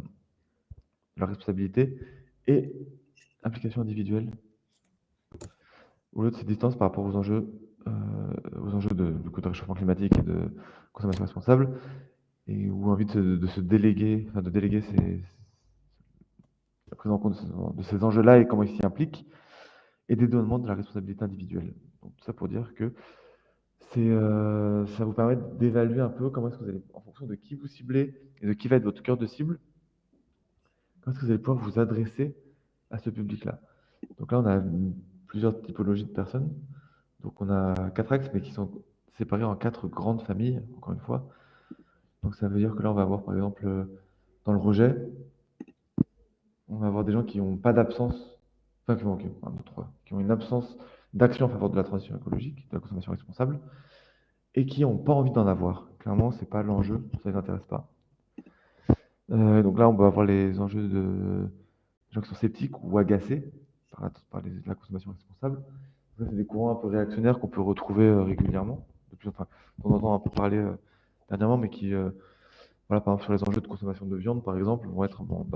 responsabilité et implication individuelle. Ou l'autre, c'est distance par rapport aux enjeux de réchauffement climatique et de consommation responsable, et ou envie de se déléguer, enfin de déléguer la prise en compte de ces enjeux-là et comment ils s'y impliquent, et dédouanement de la responsabilité individuelle. Donc, tout ça pour dire que ça vous permet d'évaluer un peu comment est-ce que vous allez, en fonction de qui vous ciblez et de qui va être votre cœur de cible, comment est-ce que vous allez pouvoir vous adresser à ce public-là. Donc là, on a plusieurs typologies de personnes. Donc on a quatre axes, mais qui sont séparés en quatre grandes familles, encore une fois. Donc ça veut dire que là, on va avoir par exemple dans le rejet, on va avoir des gens qui n'ont pas d'absence, enfin qui ont une absence d'action en faveur de la transition écologique, de la consommation responsable, et qui n'ont pas envie d'en avoir. Clairement, c'est pas l'enjeu, ça ne les intéresse pas. Donc là, on va avoir les enjeux de gens qui sont sceptiques ou agacés la consommation responsable. Ça, c'est des courants un peu réactionnaires qu'on peut retrouver régulièrement. On entend un peu parler dernièrement, mais voilà, par exemple, sur les enjeux de consommation de viande, par exemple, vont être, bon,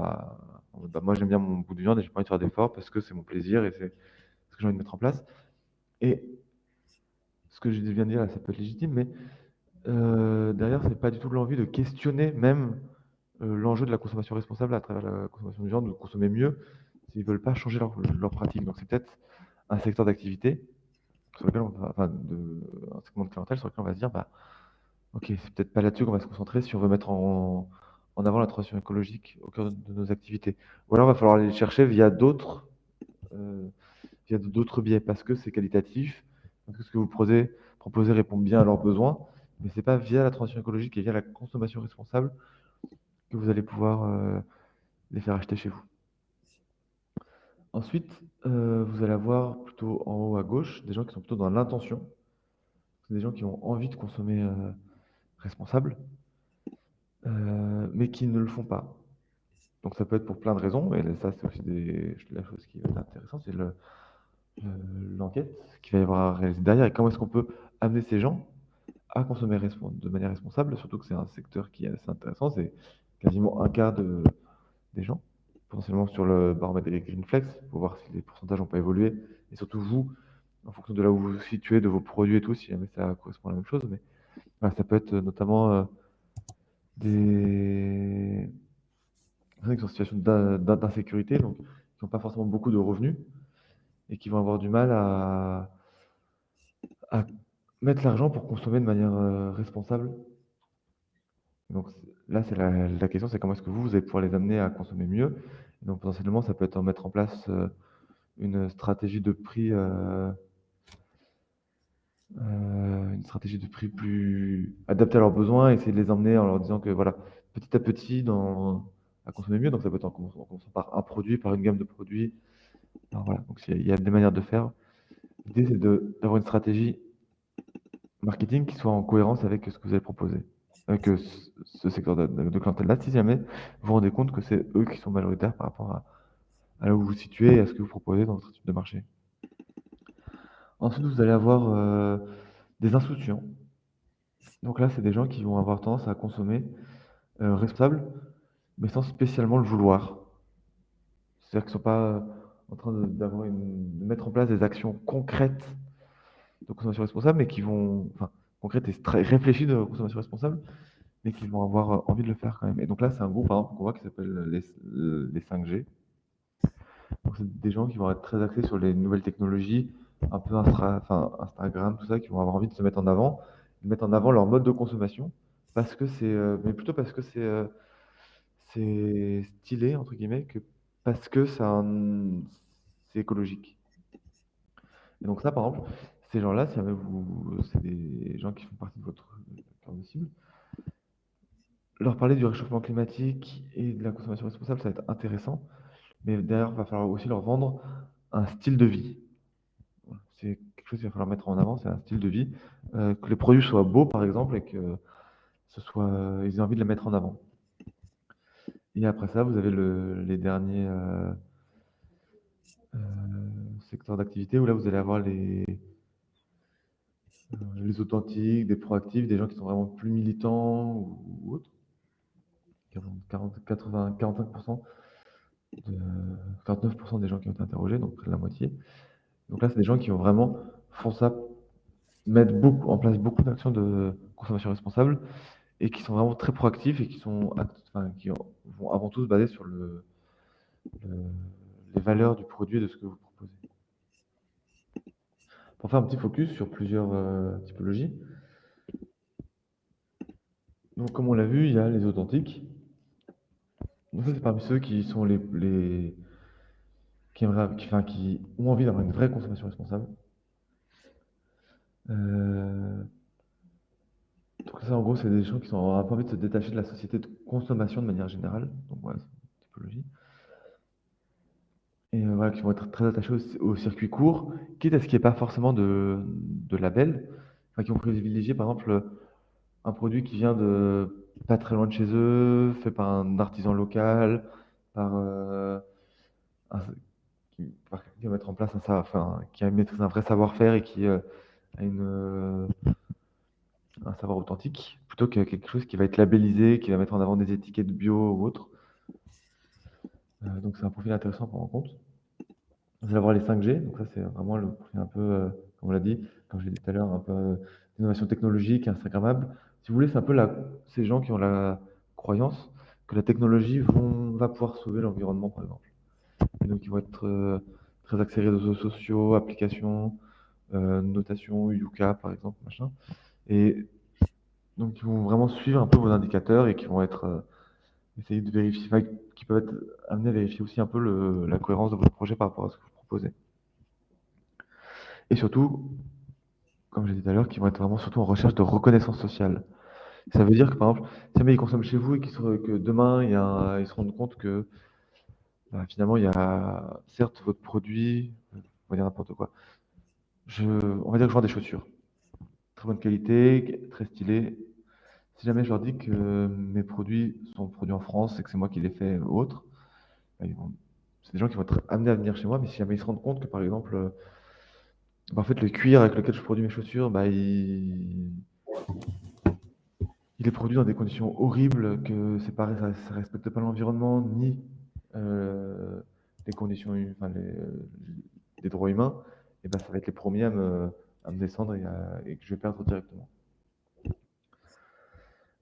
moi j'aime bien mon bout de viande et j'ai pas envie de faire d'efforts parce que c'est mon plaisir et c'est ce que j'ai envie de mettre en place. Et ce que je viens de dire là, ça peut être légitime, mais derrière, c'est pas du tout l'envie de questionner même l'enjeu de la consommation responsable à travers la consommation de viande, de consommer mieux, s'ils veulent pas changer leur pratique. Donc c'est peut-être un secteur d'activité sur lequel un segment de clientèle sur lequel on va se dire, bah, ok, c'est peut-être pas là-dessus qu'on va se concentrer si on veut mettre en avant la transition écologique au cœur de nos activités. Ou alors, il va falloir aller les chercher euh, via d'autres biais, parce que c'est qualitatif, parce que ce que vous proposez répond bien à leurs besoins, mais c'est pas via la transition écologique et via la consommation responsable que vous allez pouvoir les faire acheter chez vous. Ensuite, vous allez avoir plutôt en haut à gauche des gens qui sont plutôt dans l'intention. C'est des gens qui ont envie de consommer responsable, mais qui ne le font pas. Donc ça peut être pour plein de raisons, et ça c'est aussi la chose qui va être intéressante, c'est l'enquête qu'il va y avoir à réaliser derrière, et comment est-ce qu'on peut amener ces gens à consommer de manière responsable, surtout que c'est un secteur qui est assez intéressant, c'est quasiment un quart des gens, potentiellement sur le baromètre des Greenflex, pour voir si les pourcentages n'ont pas évolué, et surtout vous, en fonction de là où vous vous situez, de vos produits et tout, si jamais ça correspond à la même chose, mais voilà, ça peut être notamment des personnes qui sont en situation d'insécurité, donc qui n'ont pas forcément beaucoup de revenus, et qui vont avoir du mal à mettre l'argent pour consommer de manière responsable. Donc là, c'est la question, c'est comment est-ce que vous allez pouvoir les amener à consommer mieux. Et donc potentiellement, ça peut être en mettre en place une stratégie de prix, une stratégie de prix plus adaptée à leurs besoins, essayer de les emmener en leur disant que voilà, petit à petit, à consommer mieux. Donc ça peut être en commençant par un produit, par une gamme de produits. Alors voilà, donc il y a des manières de faire. L'idée, c'est d'avoir une stratégie marketing qui soit en cohérence avec ce que vous allez proposer. Avec ce secteur de clientèle-là, si jamais vous vous rendez compte que c'est eux qui sont majoritaires par rapport à là où vous vous situez et à ce que vous proposez dans votre type de marché. Ensuite, vous allez avoir des insouciants. Donc là, c'est des gens qui vont avoir tendance à consommer responsable, mais sans spécialement le vouloir. C'est-à-dire qu'ils ne sont pas en train de mettre en place des actions concrètes de consommation responsable, mais qui vont, enfin, concrètes et réfléchies de consommation responsable, mais qui vont avoir envie de le faire quand même. Et donc là, c'est un groupe, par exemple, qu'on voit qui s'appelle les 5G. Donc c'est des gens qui vont être très axés sur les nouvelles technologies, un peu Instagram, tout ça, qui vont avoir envie de se mettre en avant, de mettre en avant leur mode de consommation, parce que mais plutôt parce que c'est stylé, entre guillemets, que parce que c'est écologique. Et donc ça, par exemple, ces gens-là, si jamais c'est des gens qui font partie de votre cœur de cible, leur parler du réchauffement climatique et de la consommation responsable, ça va être intéressant, mais derrière, il va falloir aussi leur vendre un style de vie. Voilà. C'est quelque chose qu'il va falloir mettre en avant, c'est un style de vie. Que les produits soient beaux, par exemple, et que ils aient envie de les mettre en avant. Et après ça, vous avez les derniers euh, secteurs d'activité où là, vous allez avoir les authentiques, des proactifs, des gens qui sont vraiment plus militants ou autres. 40, 80, 45%, 49% des gens qui ont été interrogés, donc près de la moitié. Donc là, c'est des gens qui ont vraiment foncé à mettre en place beaucoup d'actions de consommation responsable et qui sont vraiment très proactifs et qui vont avant tout se baser sur le- les valeurs du produit et de ce que vous proposez. Pour faire un petit focus sur plusieurs typologies, donc comme on l'a vu, il y a les authentiques. Donc ça, c'est parmi ceux qui sont qui ont envie d'avoir une vraie consommation responsable. Euh, donc ça, en gros, c'est des gens qui ont un peu envie de se détacher de la société de consommation de manière générale. Donc voilà, c'est une typologie. Et voilà, qui vont être très attachés au circuit court, quitte à ce qu'il n'y ait pas forcément de label. Enfin, qui vont privilégier, par exemple, un produit qui vient de pas très loin de chez eux, fait par un artisan local, par, un- qui va mettre en place qui maîtrise un vrai savoir-faire et qui a un savoir authentique, plutôt que quelque chose qui va être labellisé, qui va mettre en avant des étiquettes bio ou autre. Donc c'est un profil intéressant à prendre en compte. Vous allez avoir les 5G, donc ça c'est vraiment le profil un peu, comme on l'a dit, comme je l'ai dit tout à l'heure, un peu d'innovation technologique, Instagrammable. Si vous voulez, c'est un peu ces gens qui ont la croyance que la technologie va pouvoir sauver l'environnement, par exemple. Et donc ils vont être très axés réseaux sociaux, applications, notation, Yuka, par exemple, machin. Et donc ils vont vraiment suivre un peu vos indicateurs et qui vont être essayer de vérifier, enfin, qui peuvent être amenés à vérifier aussi un peu la cohérence de votre projet par rapport à ce que vous proposez. Et surtout, comme j'ai dit tout à l'heure, qui vont être vraiment surtout en recherche de reconnaissance sociale. Ça veut dire que, par exemple, si jamais ils consomment chez vous et que demain, ils se rendent compte que bah, finalement, il y a certes votre produit, on va dire n'importe quoi. On va dire que je vends des chaussures. Très bonne qualité, très stylées. Si jamais je leur dis que mes produits sont produits en France et que c'est moi qui les fais ou autre, bah, c'est des gens qui vont être amenés à venir chez moi, mais si jamais ils se rendent compte que par exemple, bah, en fait, le cuir avec lequel je produis mes chaussures, bah, il est produit dans des conditions horribles, que c'est pas, ça respecte pas l'environnement ni euh, les conditions, enfin, les droits humains, et ben ça va être les premiers à me descendre et que je vais perdre directement.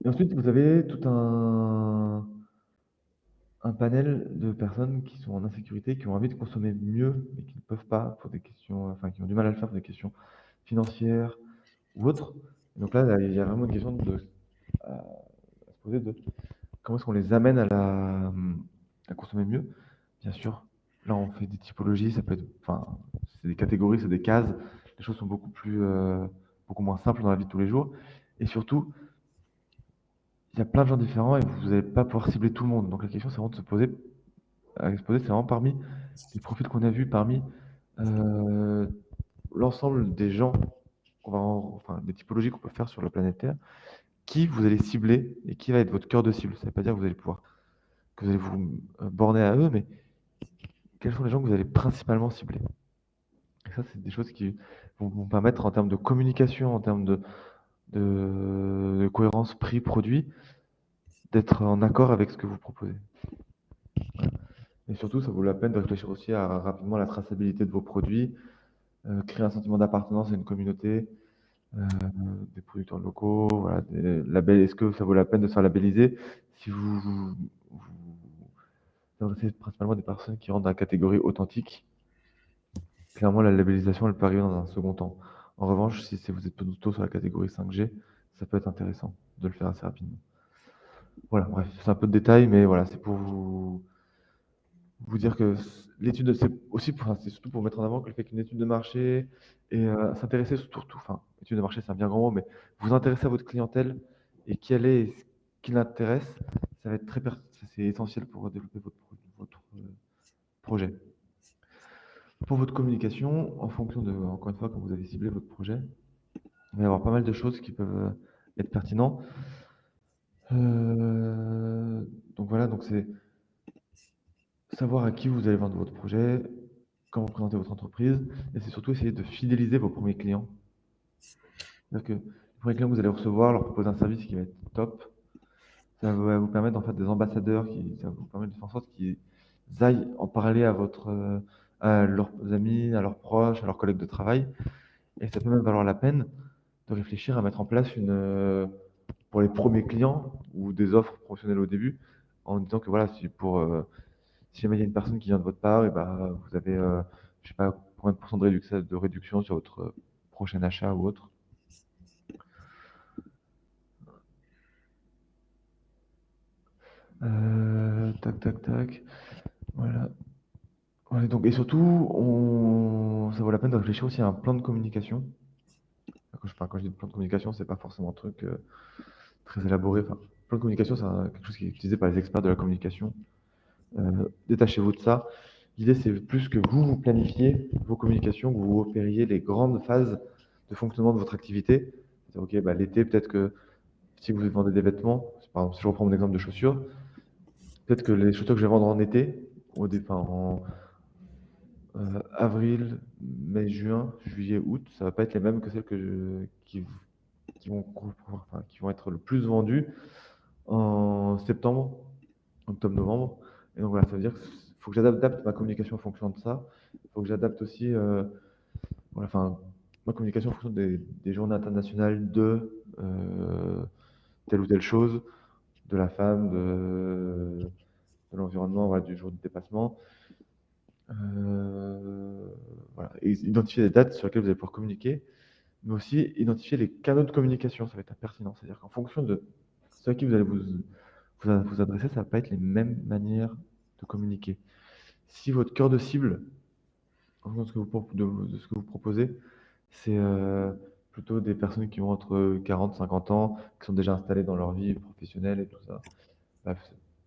Et ensuite, vous avez tout un panel de personnes qui sont en insécurité, qui ont envie de consommer mieux, mais qui ne peuvent pas pour des questions, enfin, qui ont du mal à le faire pour des questions financières ou autres. Et donc là, il y a vraiment une question à se poser de comment est-ce qu'on les amène à consommer mieux. Bien sûr, là, on fait des typologies, ça peut être, enfin, c'est des catégories, c'est des cases. Les choses sont beaucoup moins simples dans la vie de tous les jours. Et surtout, il y a plein de gens différents et vous n'allez pas pouvoir cibler tout le monde. Donc la question, c'est vraiment de se poser, c'est vraiment parmi les profils qu'on a vus, parmi euh, l'ensemble des gens enfin, des typologies qu'on peut faire sur la planète Terre, qui vous allez cibler et qui va être votre cœur de cible. Ça ne veut pas dire que que vous allez vous borner à eux, mais quels sont les gens que vous allez principalement cibler? Et ça, c'est des choses qui vont permettre en termes de communication, en termes de cohérence prix-produit, d'être en accord avec ce que vous proposez. Et surtout, ça vaut la peine de réfléchir aussi à rapidement la traçabilité de vos produits, créer un sentiment d'appartenance à une communauté, des producteurs locaux, voilà, des labels. Est-ce que ça vaut la peine de se faire labelliser si vous adressez principalement à des personnes qui rentrent dans la catégorie authentique? Clairement, la labellisation, elle peut arriver dans un second temps. En revanche, si vous êtes plutôt sur la catégorie 5G, ça peut être intéressant de le faire assez rapidement. Voilà, bref, c'est un peu de détail, mais voilà, c'est pour vous dire que l'étude, c'est aussi enfin, c'est surtout pour mettre en avant que le fait qu'une étude de marché et s'intéresser surtout, enfin, étude de marché, c'est un bien grand mot, mais vous intéresser à votre clientèle et qui elle est et ce qui l'intéresse, ça va être c'est essentiel pour développer votre projet. Pour votre communication, en fonction de, encore une fois, quand vous avez ciblé votre projet, il va y avoir pas mal de choses qui peuvent être pertinentes. Donc voilà, donc c'est savoir à qui vous allez vendre votre projet, comment présenter votre entreprise, et c'est surtout essayer de fidéliser vos premiers clients. C'est-à-dire que les premiers clients que vous allez recevoir, leur proposer un service qui va être top, ça va vous permettre d'en faire des ambassadeurs, ça va vous permettre de faire en sorte qu'ils aillent en parler à leurs amis, à leurs proches, à leurs collègues de travail, et ça peut même valoir la peine de réfléchir à mettre en place pour les premiers clients ou des offres promotionnelles au début, en disant que voilà, si jamais il y a une personne qui vient de votre part, et ben, vous avez, je sais pas, combien de pourcents de réduction sur votre prochain achat ou autre. Tac, tac, tac. Voilà. Ouais, donc, et surtout, ça vaut la peine de réfléchir aussi à un plan de communication. Quand je dis plan de communication, c'est pas forcément un truc très élaboré. Enfin, plan de communication, c'est quelque chose qui est utilisé par les experts de la communication. Détachez-vous de ça. L'idée, c'est plus que vous planifiez vos communications, que vous opériez les grandes phases de fonctionnement de votre activité. Ok, bah, l'été, peut-être que si vous vendez des vêtements, par exemple, si je reprends mon exemple de chaussures, peut-être que les chaussures que je vais vendre en été, au départ en avril, mai, juin, juillet, août, ça va pas être les mêmes que celles qui vont être le plus vendues en septembre, octobre, novembre. Et donc voilà, ça veut dire qu'il faut que j'adapte ma communication en fonction de ça. Il faut que j'adapte aussi voilà, enfin, ma communication en fonction des journées internationales telle ou telle chose, de la femme, de l'environnement, voilà, du jour de dépassement. Voilà. Et identifier les dates sur lesquelles vous allez pouvoir communiquer, mais aussi identifier les canaux de communication, ça va être pertinent. C'est-à-dire qu'en fonction de ce à qui vous allez vous adresser, ça ne va pas être les mêmes manières de communiquer. Si votre cœur de cible, en fonction de ce que vous proposez, c'est plutôt des personnes qui ont entre 40 et 50 ans, qui sont déjà installées dans leur vie professionnelle et tout ça. Bah,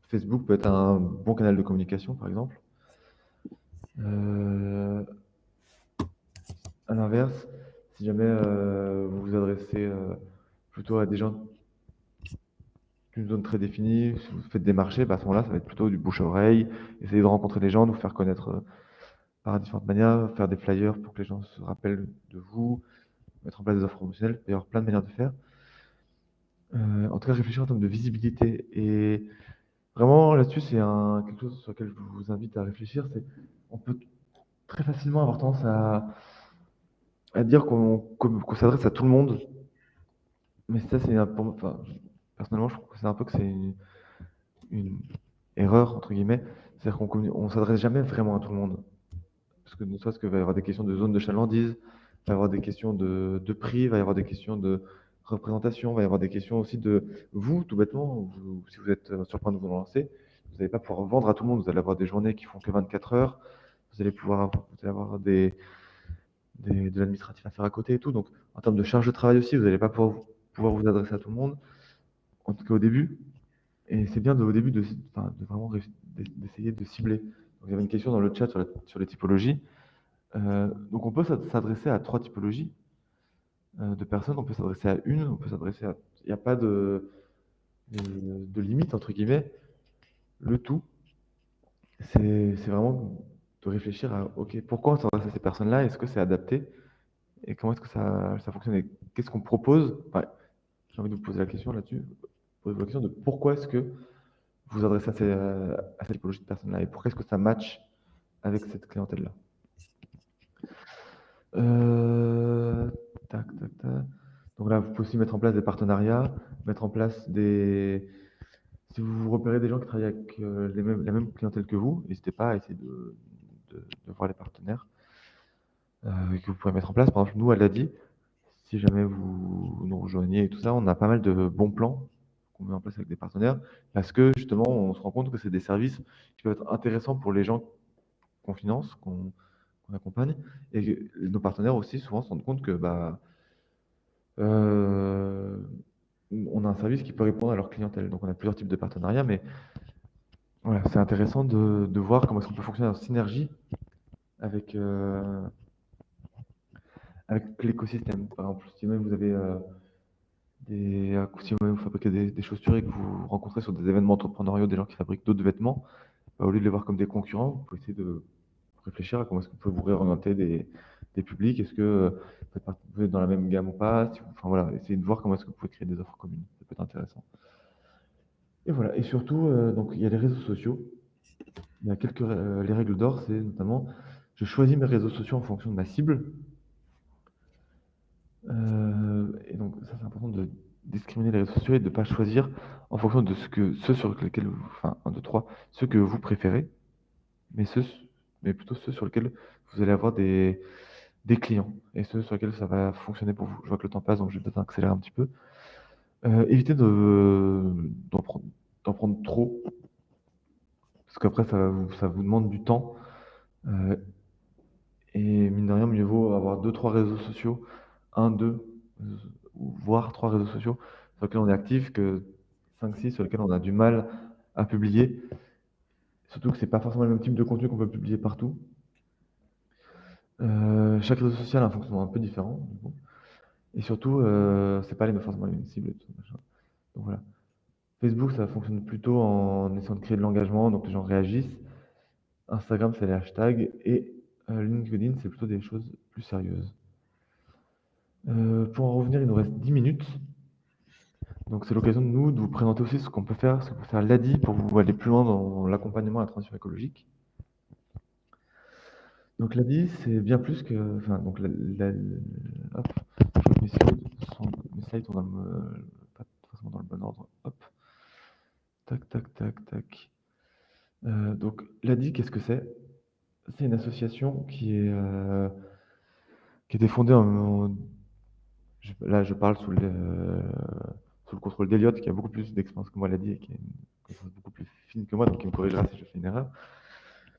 Facebook peut être un bon canal de communication, par exemple. Euh, à l'inverse, si jamais vous vous adressez plutôt à des gens d'une zone très définie, si vous faites des marchés, bah, à ce moment-là, ça va être plutôt du bouche à oreille, essayer de rencontrer les gens, de vous faire connaître par différentes manières, faire des flyers pour que les gens se rappellent de vous, mettre en place des offres promotionnelles, d'ailleurs plein de manières de faire. En tout cas, réfléchir en termes de visibilité. Et vraiment, là-dessus, c'est quelque chose sur lequel je vous invite à réfléchir. On peut très facilement avoir tendance à dire qu'on s'adresse à tout le monde. Mais ça, enfin, personnellement, je trouve que c'est un peu que c'est une erreur, entre guillemets. C'est-à-dire on s'adresse jamais vraiment à tout le monde. Parce que ne serait-ce qu'il va y avoir des questions de zone de chalandise, il va y avoir des questions de prix, il va y avoir des questions de représentation, il va y avoir des questions aussi de vous, tout bêtement, si vous êtes sur le point de vous lancer, vous n'allez pas pouvoir vendre à tout le monde, vous allez avoir des journées qui font que 24 heures, vous allez avoir de l'administratif à faire à côté et tout. Donc, en termes de charge de travail aussi, vous n'allez pas pouvoir vous adresser à tout le monde, en tout cas au début. Et c'est bien au début enfin, de vraiment d'essayer de cibler. Donc, il y avait une question dans le chat sur les typologies. Donc on peut s'adresser à trois typologies de personnes. On peut s'adresser à une, on peut s'adresser à... Il n'y a pas de limite, entre guillemets. Le tout, c'est vraiment de réfléchir à, OK, pourquoi on s'adresse à ces personnes-là? Est-ce que c'est adapté? Et comment est-ce que ça fonctionne? Et qu'est-ce qu'on propose? Enfin, j'ai envie de vous poser la question là-dessus. Poser la question de pourquoi est-ce que vous vous adressez à cette typologie de personnes-là? Et pourquoi est-ce que ça match avec cette clientèle-là? Euh, tac, tac, tac. Donc là, vous pouvez aussi mettre en place des partenariats, mettre en place des... Si vous repérez des gens qui travaillent avec la même clientèle que vous, n'hésitez pas à essayer de voir les partenaires que vous pouvez mettre en place. Par exemple, nous, à l'ADI, si jamais vous nous rejoignez et tout ça, on a pas mal de bons plans qu'on met en place avec des partenaires parce que justement, on se rend compte que c'est des services qui peuvent être intéressants pour les gens qu'on finance, qu'on accompagne. Et que nos partenaires aussi, souvent, se rendent compte que bah, euh, on a un service qui peut répondre à leur clientèle. Donc on a plusieurs types de partenariats, mais voilà, c'est intéressant de voir comment est-ce qu'on peut fonctionner en synergie avec, avec l'écosystème. Par exemple, si même vous avez si même vous fabriquez des chaussures et que vous rencontrez sur des événements entrepreneuriaux des gens qui fabriquent d'autres vêtements, bah, au lieu de les voir comme des concurrents, vous pouvez essayer de réfléchir à comment est-ce que vous pouvez vous réorienter des publics. Est-ce que vous êtes dans la même gamme ou pas? Enfin voilà, essayez de voir comment est-ce que vous pouvez créer des offres communes. Ça peut être intéressant. Et voilà. Et surtout, donc, il y a les réseaux sociaux. Il y a les règles d'or, c'est notamment, je choisis mes réseaux sociaux en fonction de ma cible. Et donc, ça, c'est important de discriminer les réseaux sociaux et de ne pas choisir en fonction de ceux sur lesquels, enfin, un, deux, trois, ceux que vous préférez, mais mais plutôt ceux sur lesquels vous allez avoir des clients et ceux sur lesquels ça va fonctionner pour vous. Je vois que le temps passe, donc je vais peut-être accélérer un petit peu. Évitez d'en prendre trop, parce qu'après, ça vous demande du temps. Euh, Et mine de rien, mieux vaut avoir deux, trois réseaux sociaux, un, deux, voire trois réseaux sociaux sur lesquels on est actif que cinq, six sur lesquels on a du mal à publier. Surtout que c'est pas forcément le même type de contenu qu'on peut publier partout. Chaque réseau social a un fonctionnement un peu différent, du coup. Et surtout, c'est pas forcément les mêmes cibles et tout, machin. Donc voilà. Facebook, ça fonctionne plutôt en essayant de créer de l'engagement, donc les gens réagissent. Instagram, c'est les hashtags. Et LinkedIn, c'est plutôt des choses plus sérieuses. Pour en revenir, il nous reste 10 minutes. Donc c'est l'occasion de nous de vous présenter aussi ce qu'on peut faire, ce que peut faire l'ADI pour vous aller plus loin dans l'accompagnement à la transition écologique. Donc l'ADI, c'est bien plus que... Enfin, donc hop, je crois que mes slides sont pas forcément dans le bon ordre. Hop, tac, tac, tac, tac. Donc l'ADI, qu'est-ce que c'est? C'est une association qui a été fondée là, je parle sous le contrôle d'Eliott, qui a beaucoup plus d'expérience que moi, l'ADI, et qui a une connaissance beaucoup plus fine que moi, donc il me corrigera si je fais une erreur.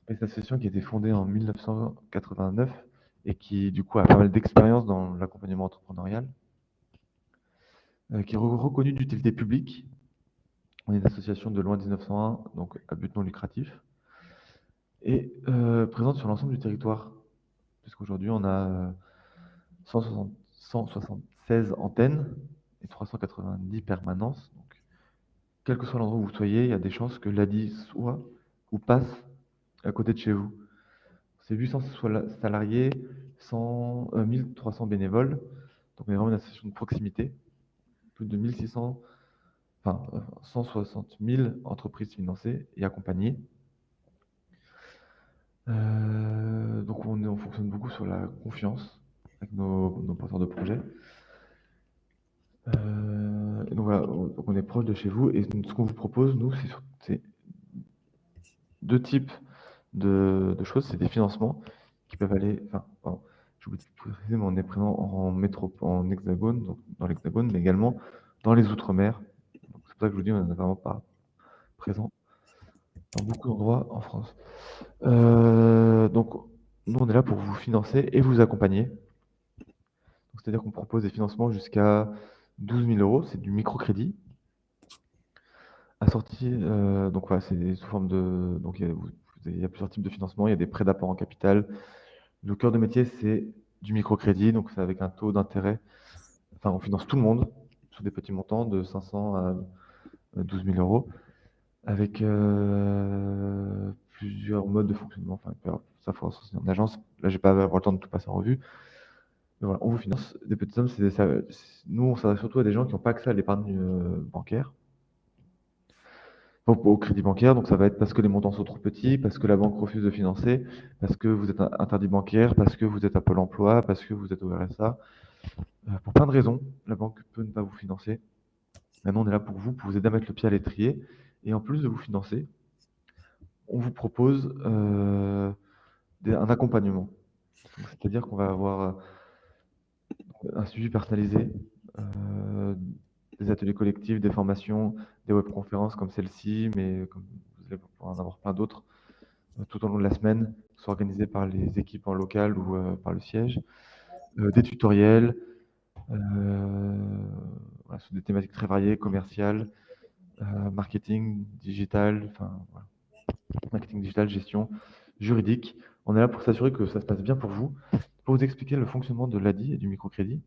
C'est une association qui a été fondée en 1989 et qui, du coup, a pas mal d'expérience dans l'accompagnement entrepreneurial, qui est reconnue d'utilité publique. On est une association de loi 1901, donc à but non lucratif. et présente sur l'ensemble du territoire. Puisqu'aujourd'hui, on a 160 176 antennes et 390 permanences. Donc, quel que soit l'endroit où vous soyez, il y a des chances que l'ADI soit ou passe à côté de chez vous. C'est 800 salariés, 1300 bénévoles. Donc, on est vraiment une association de proximité. Plus de 1600, enfin, 160 000 entreprises financées et accompagnées. Donc, on fonctionne beaucoup sur la confiance avec nos porteurs de projets. Et donc voilà, donc on est proche de chez vous. Et ce qu'on vous propose, nous, c'est deux types de choses. C'est des financements qui peuvent aller. Enfin, pardon, je vous dis préciser, mais on est présent en hexagone, donc dans l'hexagone, mais également dans les outre-mer. Donc c'est pour ça que je vous dis, on n'est vraiment pas présent dans beaucoup d'endroits en France. Donc, nous, on est là pour vous financer et vous accompagner. Donc, c'est-à-dire qu'on propose des financements jusqu'à 12 000 euros. C'est du microcrédit. Assorti, donc voilà, c'est sous forme de. Donc, il y a plusieurs types de financement. Il y a des prêts d'apport en capital. Le cœur de métier, c'est du microcrédit. Donc, c'est avec un taux d'intérêt. Enfin, on finance tout le monde sur des petits montants de 500 à 12 000 euros. Avec plusieurs modes de fonctionnement. Enfin, ça, il faut se en agence. Là, je vais pas avoir le temps de tout passer en revue. Mais voilà, on vous finance des petites sommes. Nous, on s'adresse surtout à des gens qui n'ont pas accès à l'épargne bancaire, au crédit bancaire. Donc, ça va être parce que les montants sont trop petits, parce que la banque refuse de financer, parce que vous êtes interdit bancaire, parce que vous êtes à Pôle emploi, parce que vous êtes au RSA. Pour plein de raisons, la banque peut ne pas vous financer. Maintenant, on est là pour vous aider à mettre le pied à l'étrier. Et en plus de vous financer, on vous propose un accompagnement. C'est-à-dire qu'on va avoir un suivi personnalisé, des ateliers collectifs, des formations, des webconférences comme celle-ci, mais comme vous allez pouvoir en avoir plein d'autres tout au long de la semaine, soit organisées par les équipes en local ou par le siège, des tutoriels, voilà, sur des thématiques très variées, commerciales, marketing, digital, enfin, voilà, marketing digital, gestion, juridique. On est là pour s'assurer que ça se passe bien pour vous, pour vous expliquer le fonctionnement de l'ADI et du microcrédit.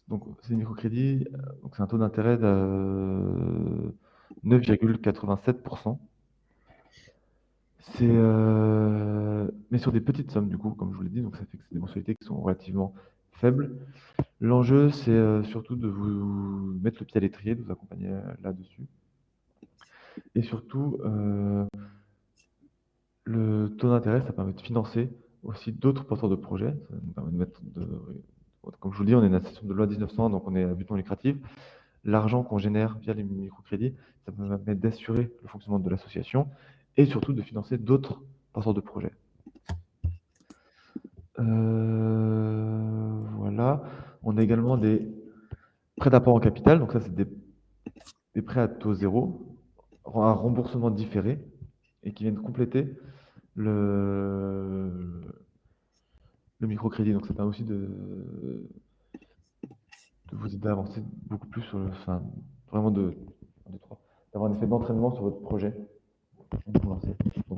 Donc, c'est des microcrédits, donc c'est un taux d'intérêt de 9,87%. Mais sur des petites sommes, du coup, comme je vous l'ai dit, donc ça fait que c'est des mensualités qui sont relativement faibles. L'enjeu, c'est surtout de vous mettre le pied à l'étrier, de vous accompagner là-dessus. Et surtout, le taux d'intérêt, ça permet de financer aussi d'autres porteurs de projets. Ça nous permet de comme je vous le dis, on est une association de loi 1900, donc on est à but non lucratif. L'argent qu'on génère via les microcrédits, ça peut permettre d'assurer le fonctionnement de l'association et surtout de financer d'autres porteurs de projets. Voilà. On a également des prêts d'apport en capital. Donc ça, c'est des prêts à taux zéro, un remboursement différé et qui viennent compléter le microcrédit. Donc ça permet aussi de vous aider à avancer beaucoup plus sur enfin, vraiment d'avoir un effet d'entraînement sur votre projet. Donc,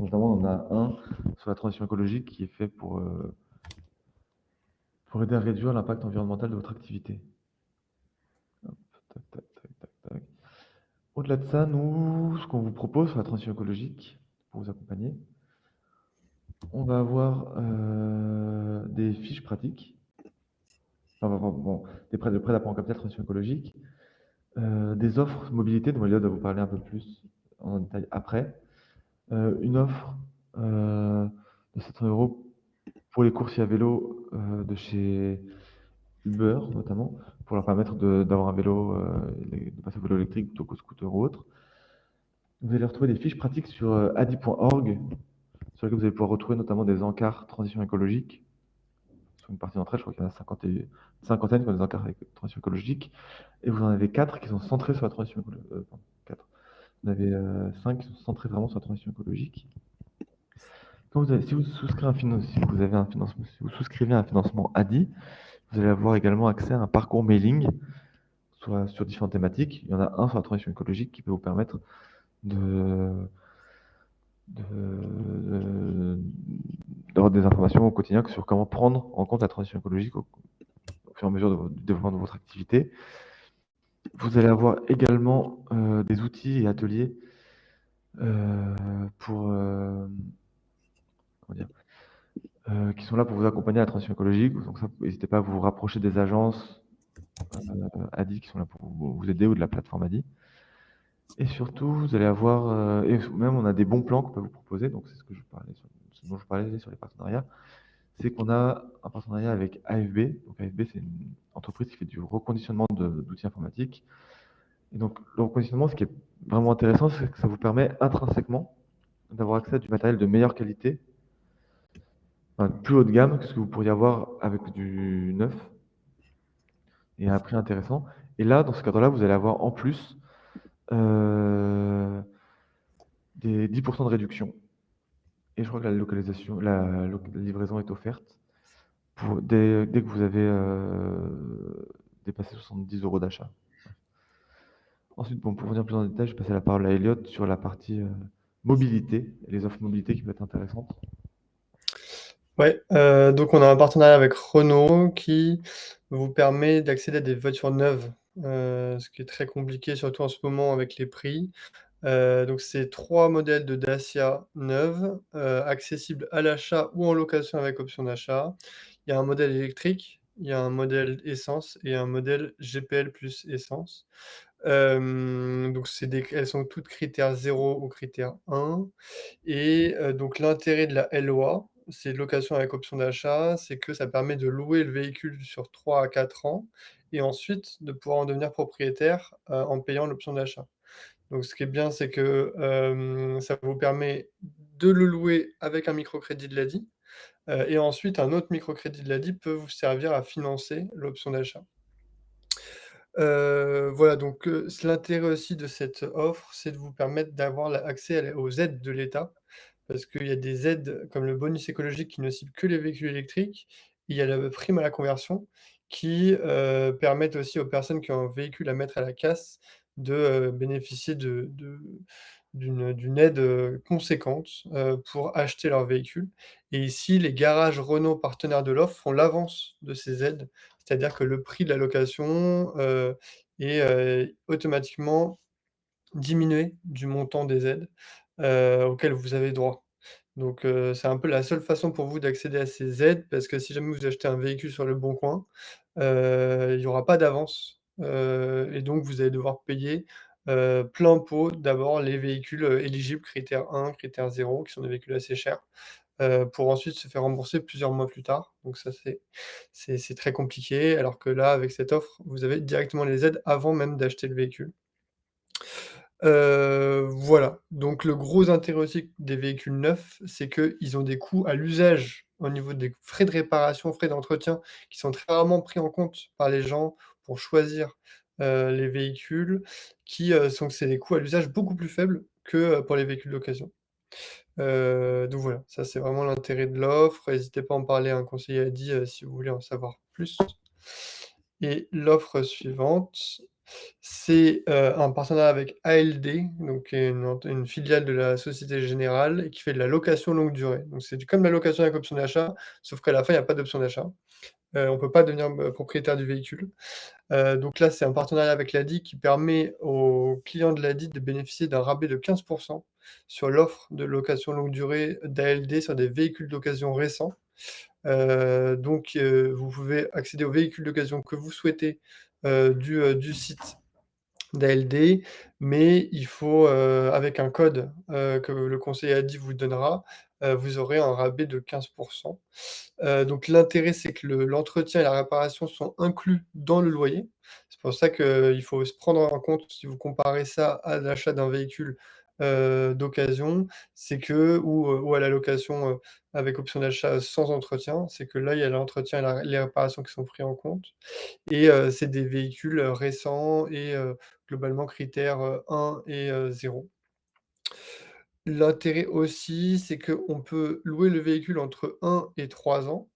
notamment, on en a un sur la transition écologique qui est fait pour aider à réduire l'impact environnemental de votre activité. Hop, tac, tac, tac, tac, tac. Au-delà de ça, nous, ce qu'on vous propose sur la transition écologique, pour vous accompagner, on va avoir des fiches pratiques, enfin, bon, des prêts d'apport en capital transition écologique, des offres mobilité, dont Elliot va vous parler un peu plus en détail après, une offre de 700 euros pour les coursiers à vélo de chez Uber, notamment, pour leur permettre d'avoir un vélo, de passer au vélo électrique plutôt qu'au scooter ou autre. Vous allez retrouver des fiches pratiques sur adi.org, sur lesquelles vous allez pouvoir retrouver notamment des encarts transition écologique. Sur une partie d'entre elles, je crois qu'il y en a une cinquantaine qui ont des encarts avec transition écologique. Et vous en avez 4 qui sont centrés sur la transition écologique. Vous en avez 5 qui sont centrés vraiment sur la transition écologique. Si vous souscrivez un financement ADI, vous allez avoir également accès à un parcours mailing sur différentes thématiques. Il y en a un sur la transition écologique qui peut vous permettre de de d'avoir des informations au quotidien sur comment prendre en compte la transition écologique au fur et à mesure du développement de votre activité. Vous allez avoir également, des outils et ateliers, pour, comment dire? Qui sont là pour vous accompagner à la transition écologique. Donc ça, n'hésitez pas à vous rapprocher des agences, ADI qui sont là pour vous aider ou de la plateforme ADI. Et surtout, vous allez avoir, et même on a des bons plans qu'on peut vous proposer, donc c'est ce dont je parlais sur les partenariats. C'est qu'on a un partenariat avec AFB. Donc AFB, c'est une entreprise qui fait du reconditionnement d'outils informatiques. Et donc le reconditionnement, ce qui est vraiment intéressant, c'est que ça vous permet intrinsèquement d'avoir accès à du matériel de meilleure qualité, enfin, plus haut de gamme que ce que vous pourriez avoir avec du neuf et à un prix intéressant. Et là, dans ce cadre-là, vous allez avoir en plus des 10% de réduction. Et je crois que la livraison est offerte dès que vous avez dépassé 70 euros d'achat. Ensuite, bon, pour revenir plus en détail, je vais passer la parole à Elliot sur la partie mobilité et les offres mobilité qui peuvent être intéressantes. Ouais, donc on a un partenariat avec Renault qui vous permet d'accéder à des voitures neuves, ce qui est très compliqué, surtout en ce moment avec les prix. Donc c'est 3 modèles de Dacia neuves, accessibles à l'achat ou en location avec option d'achat. Il y a un modèle électrique, il y a un modèle essence et un modèle GPL plus essence. Donc elles sont toutes critères 0 ou critère 1 et donc l'intérêt de la LOA, c'est location avec option d'achat, c'est que ça permet de louer le véhicule sur 3 à 4 ans et ensuite de pouvoir en devenir propriétaire, en payant l'option d'achat. Donc ce qui est bien, c'est que, ça vous permet de le louer avec un microcrédit de l'ADI, et ensuite un autre microcrédit de l'ADI peut vous servir à financer l'option d'achat. Voilà donc c'est l'intérêt aussi de cette offre, c'est de vous permettre d'avoir accès aux aides de l'État. Parce qu'il y a des aides comme le bonus écologique qui ne cible que les véhicules électriques. Il y a la prime à la conversion qui, permettent aussi aux personnes qui ont un véhicule à mettre à la casse de, bénéficier d'une aide, conséquente, pour acheter leur véhicule et ici, les garages Renault partenaires de l'offre font l'avance de ces aides. C'est-à-dire que le prix de la location, est, automatiquement diminué du montant des aides, auxquelles vous avez droit. Donc c'est un peu la seule façon pour vous d'accéder à ces aides parce que si jamais vous achetez un véhicule sur le bon coin, il y aura pas d'avance, et donc vous allez devoir payer, plein pot d'abord les véhicules, éligibles critère 1, critère 0 qui sont des véhicules assez chers, pour ensuite se faire rembourser plusieurs mois plus tard. Donc ça c'est très compliqué alors que là, avec cette offre, vous avez directement les aides avant même d'acheter le véhicule. Voilà, donc le gros intérêt aussi des véhicules neufs, c'est qu'ils ont des coûts à l'usage au niveau des frais de réparation, frais d'entretien qui sont très rarement pris en compte par les gens pour choisir, les véhicules c'est des coûts à l'usage beaucoup plus faibles que, pour les véhicules d'occasion. Donc voilà, ça c'est vraiment l'intérêt de l'offre. N'hésitez pas à en parler à un conseiller ADI, si vous voulez en savoir plus et l'offre suivante, c'est, un partenariat avec ALD, donc qui est une filiale de la Société Générale et qui fait de la location longue durée. Donc c'est comme la location avec option d'achat, sauf qu'à la fin, il y a pas d'option d'achat. On peut pas devenir, propriétaire du véhicule. Donc là, c'est un partenariat avec l'ADI qui permet aux clients de l'ADI de bénéficier d'un rabais de 15 sur l'offre de location longue durée d'ALD sur des véhicules d'occasion récents. Donc vous pouvez accéder aux véhicules d'occasion que vous souhaitez, du site d'ALD, mais il faut, avec un code, que le conseiller ADI vous donnera, vous aurez un rabais de 15. Donc l'intérêt, c'est que l'entretien et la réparation sont inclus dans le loyer. C'est pour ça qu'il faut se prendre en compte, si vous comparez ça à l'achat d'un véhicule, d'occasion, c'est que ou à la location, avec option d'achat sans entretien, c'est que là, il y a l'entretien et les réparations qui sont pris en compte et c'est des véhicules, récents et globalement critères, 1 et 0. L'intérêt aussi, c'est qu'on peut louer le véhicule entre 1 et 3 ans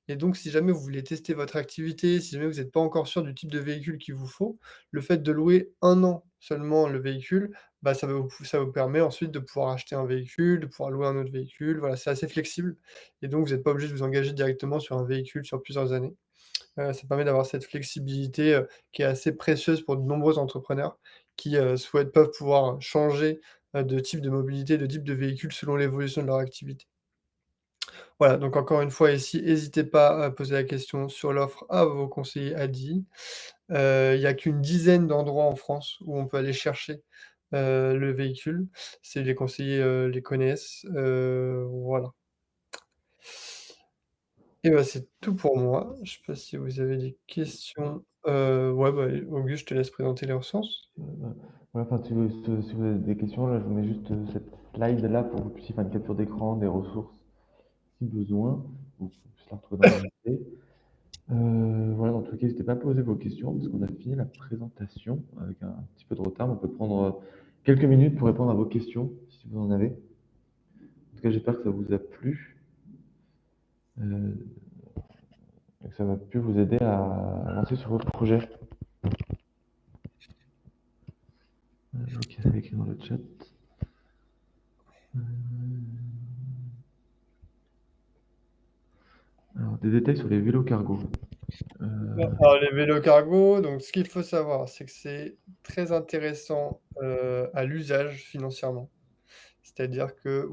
et donc si jamais vous voulez tester votre activité, si jamais vous n'êtes pas encore sûr du type de véhicule qu'il vous faut, le fait de louer 1 an seulement le véhicule, bah, ça vous permet ensuite de pouvoir acheter un véhicule, de pouvoir louer un autre véhicule. Voilà, c'est assez flexible et donc vous n'êtes pas obligé de vous engager directement sur un véhicule sur plusieurs années. Ça permet d'avoir cette flexibilité, qui est assez précieuse pour de nombreux entrepreneurs qui, peuvent pouvoir changer, de type de mobilité, de type de véhicule selon l'évolution de leur activité. Voilà, donc encore une fois ici, n'hésitez pas à poser la question sur l'offre à vos conseillers ADI. Il y a qu'une dizaine d'endroits en France où on peut aller chercher, le véhicule. C'est les conseillers, les connaissent, voilà. Et bah, c'est tout pour moi. Je sais pas si vous avez des questions? Ouais, bah, Auguste, je te laisse présenter les ressources. Voilà, enfin, si vous avez des questions, là, je vous mets juste cette slide-là pour que vous puissiez faire une capture d'écran des ressources si besoin. Vous puissiez la retrouver dans le MP. Voilà, dans tous les cas, n'hésitez pas à poser vos questions parce qu'on a fini la présentation avec un petit peu de retard. On peut prendre quelques minutes pour répondre à vos questions si vous en avez. En tout cas, j'espère que ça vous a plu et que ça va pu vous aider à avancer sur vos projets. Je vois qu'il y a ça écrit dans le chat. Alors, des détails sur les vélos cargo. Alors les vélos cargo, donc ce qu'il faut savoir, c'est que c'est très intéressant, à l'usage financièrement. C'est-à-dire que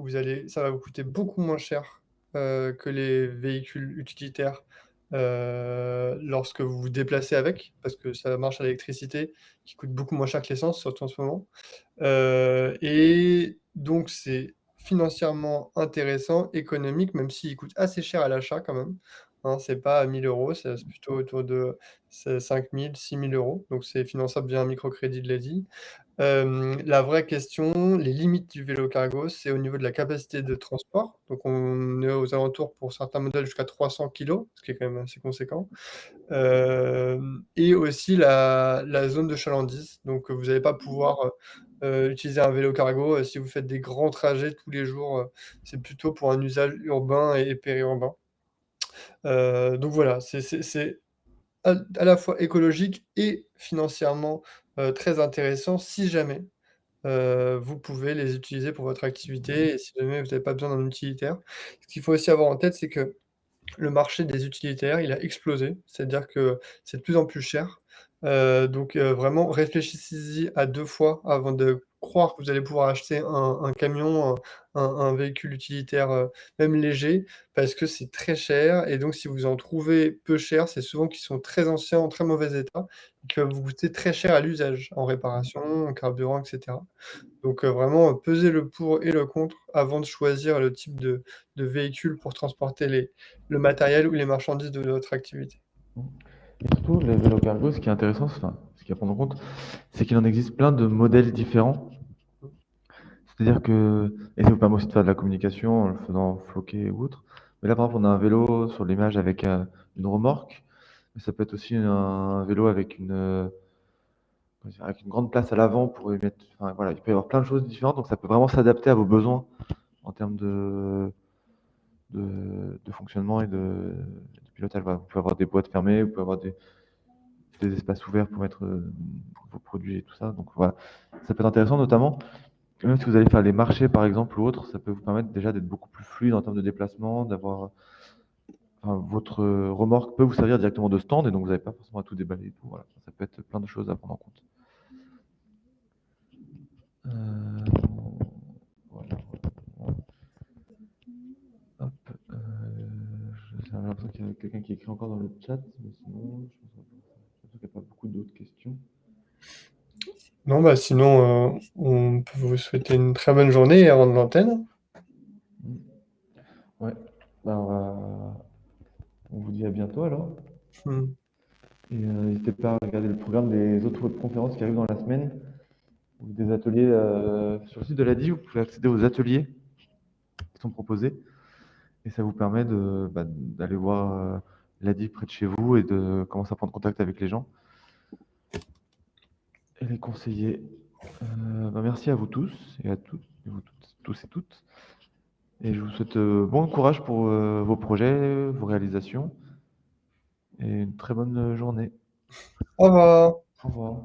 ça va vous coûter beaucoup moins cher, que les véhicules utilitaires, lorsque vous vous déplacez avec, parce que ça marche à l'électricité, qui coûte beaucoup moins cher que l'essence, surtout en ce moment. Et donc c'est financièrement intéressant, économique, même s'il coûte assez cher à l'achat quand même, hein. C'est pas à 1 000 €, c'est plutôt autour de 5 000-6 000 €, donc c'est finançable via un microcrédit de l'EDI. La vraie question, les limites du vélo cargo, c'est au niveau de la capacité de transport. Donc on est aux alentours pour certains modèles jusqu'à 300 kilogrammes, ce qui est quand même assez conséquent. Et aussi la zone de chalandise. Donc vous allez pas pouvoir, utiliser un vélo cargo, si vous faites des grands trajets tous les jours, c'est plutôt pour un usage urbain et périurbain. Donc voilà, c'est à la fois écologique et financièrement, très intéressant si jamais, vous pouvez les utiliser pour votre activité et si jamais vous avez pas besoin d'un utilitaire. Ce qu'il faut aussi avoir en tête, c'est que le marché des utilitaires, il a explosé, c'est-à-dire que c'est de plus en plus cher. Donc vraiment réfléchissez-y à 2 fois avant de croire que vous allez pouvoir acheter un camion, un véhicule utilitaire, même léger, parce que c'est très cher et donc si vous en trouvez peu cher, c'est souvent qu'ils sont très anciens, en très mauvais état et qui peuvent vous coûter très cher à l'usage, en réparation, en carburant et cetera. Donc vraiment, peser le pour et le contre avant de choisir le type de véhicule pour transporter le matériel ou les marchandises de votre activité. Et surtout, les vélos cargo, ce qui est intéressant, enfin, ce qu'il y a à prendre en compte, c'est qu'il en existe plein de modèles différents. C'est-à-dire que, et ça vous permet aussi de faire de la communication en le faisant floquer ou autre. Mais là, par exemple, on a un vélo sur l'image avec une remorque, mais ça peut être aussi un vélo avec une grande place à l'avant pour y mettre. Enfin, voilà, il peut y avoir plein de choses différentes, donc ça peut vraiment s'adapter à vos besoins en termes de fonctionnement et de pilotage. Voilà, vous pouvez avoir des boîtes fermées, vous pouvez avoir des espaces ouverts pour mettre vos produits et tout ça. Donc voilà, ça peut être intéressant, notamment. Même si vous allez faire les marchés, par exemple, ou autre, ça peut vous permettre déjà d'être beaucoup plus fluide en termes de déplacement, d'avoir. Enfin, votre remorque peut vous servir directement de stand et donc vous n'avez pas forcément à tout déballer et tout. Voilà, ça peut être plein de choses à prendre en compte. Euh, voilà, voilà. Hop, j'ai l'impression qu'il y a quelqu'un qui écrit encore dans le chat, mais sinon, je pense qu'il n'y a pas beaucoup d'autres questions. Non, bah, sinon, on peut vous souhaiter une très bonne journée et rendre l'antenne. Ouais, bah, on vous dit à bientôt alors. Mmh. Et n'hésitez pas à regarder le programme des autres conférences qui arrivent dans la semaine, ou des ateliers sur le site de l'ADI, vous pouvez accéder aux ateliers qui sont proposés. Et ça vous permet d'aller voir l'ADI près de chez vous et de commencer à prendre contact avec les gens et les conseiller. Merci à vous tous et à toutes, tous et toutes. Et je vous souhaite bon courage pour vos projets, vos réalisations et une très bonne journée. Au revoir. Au revoir.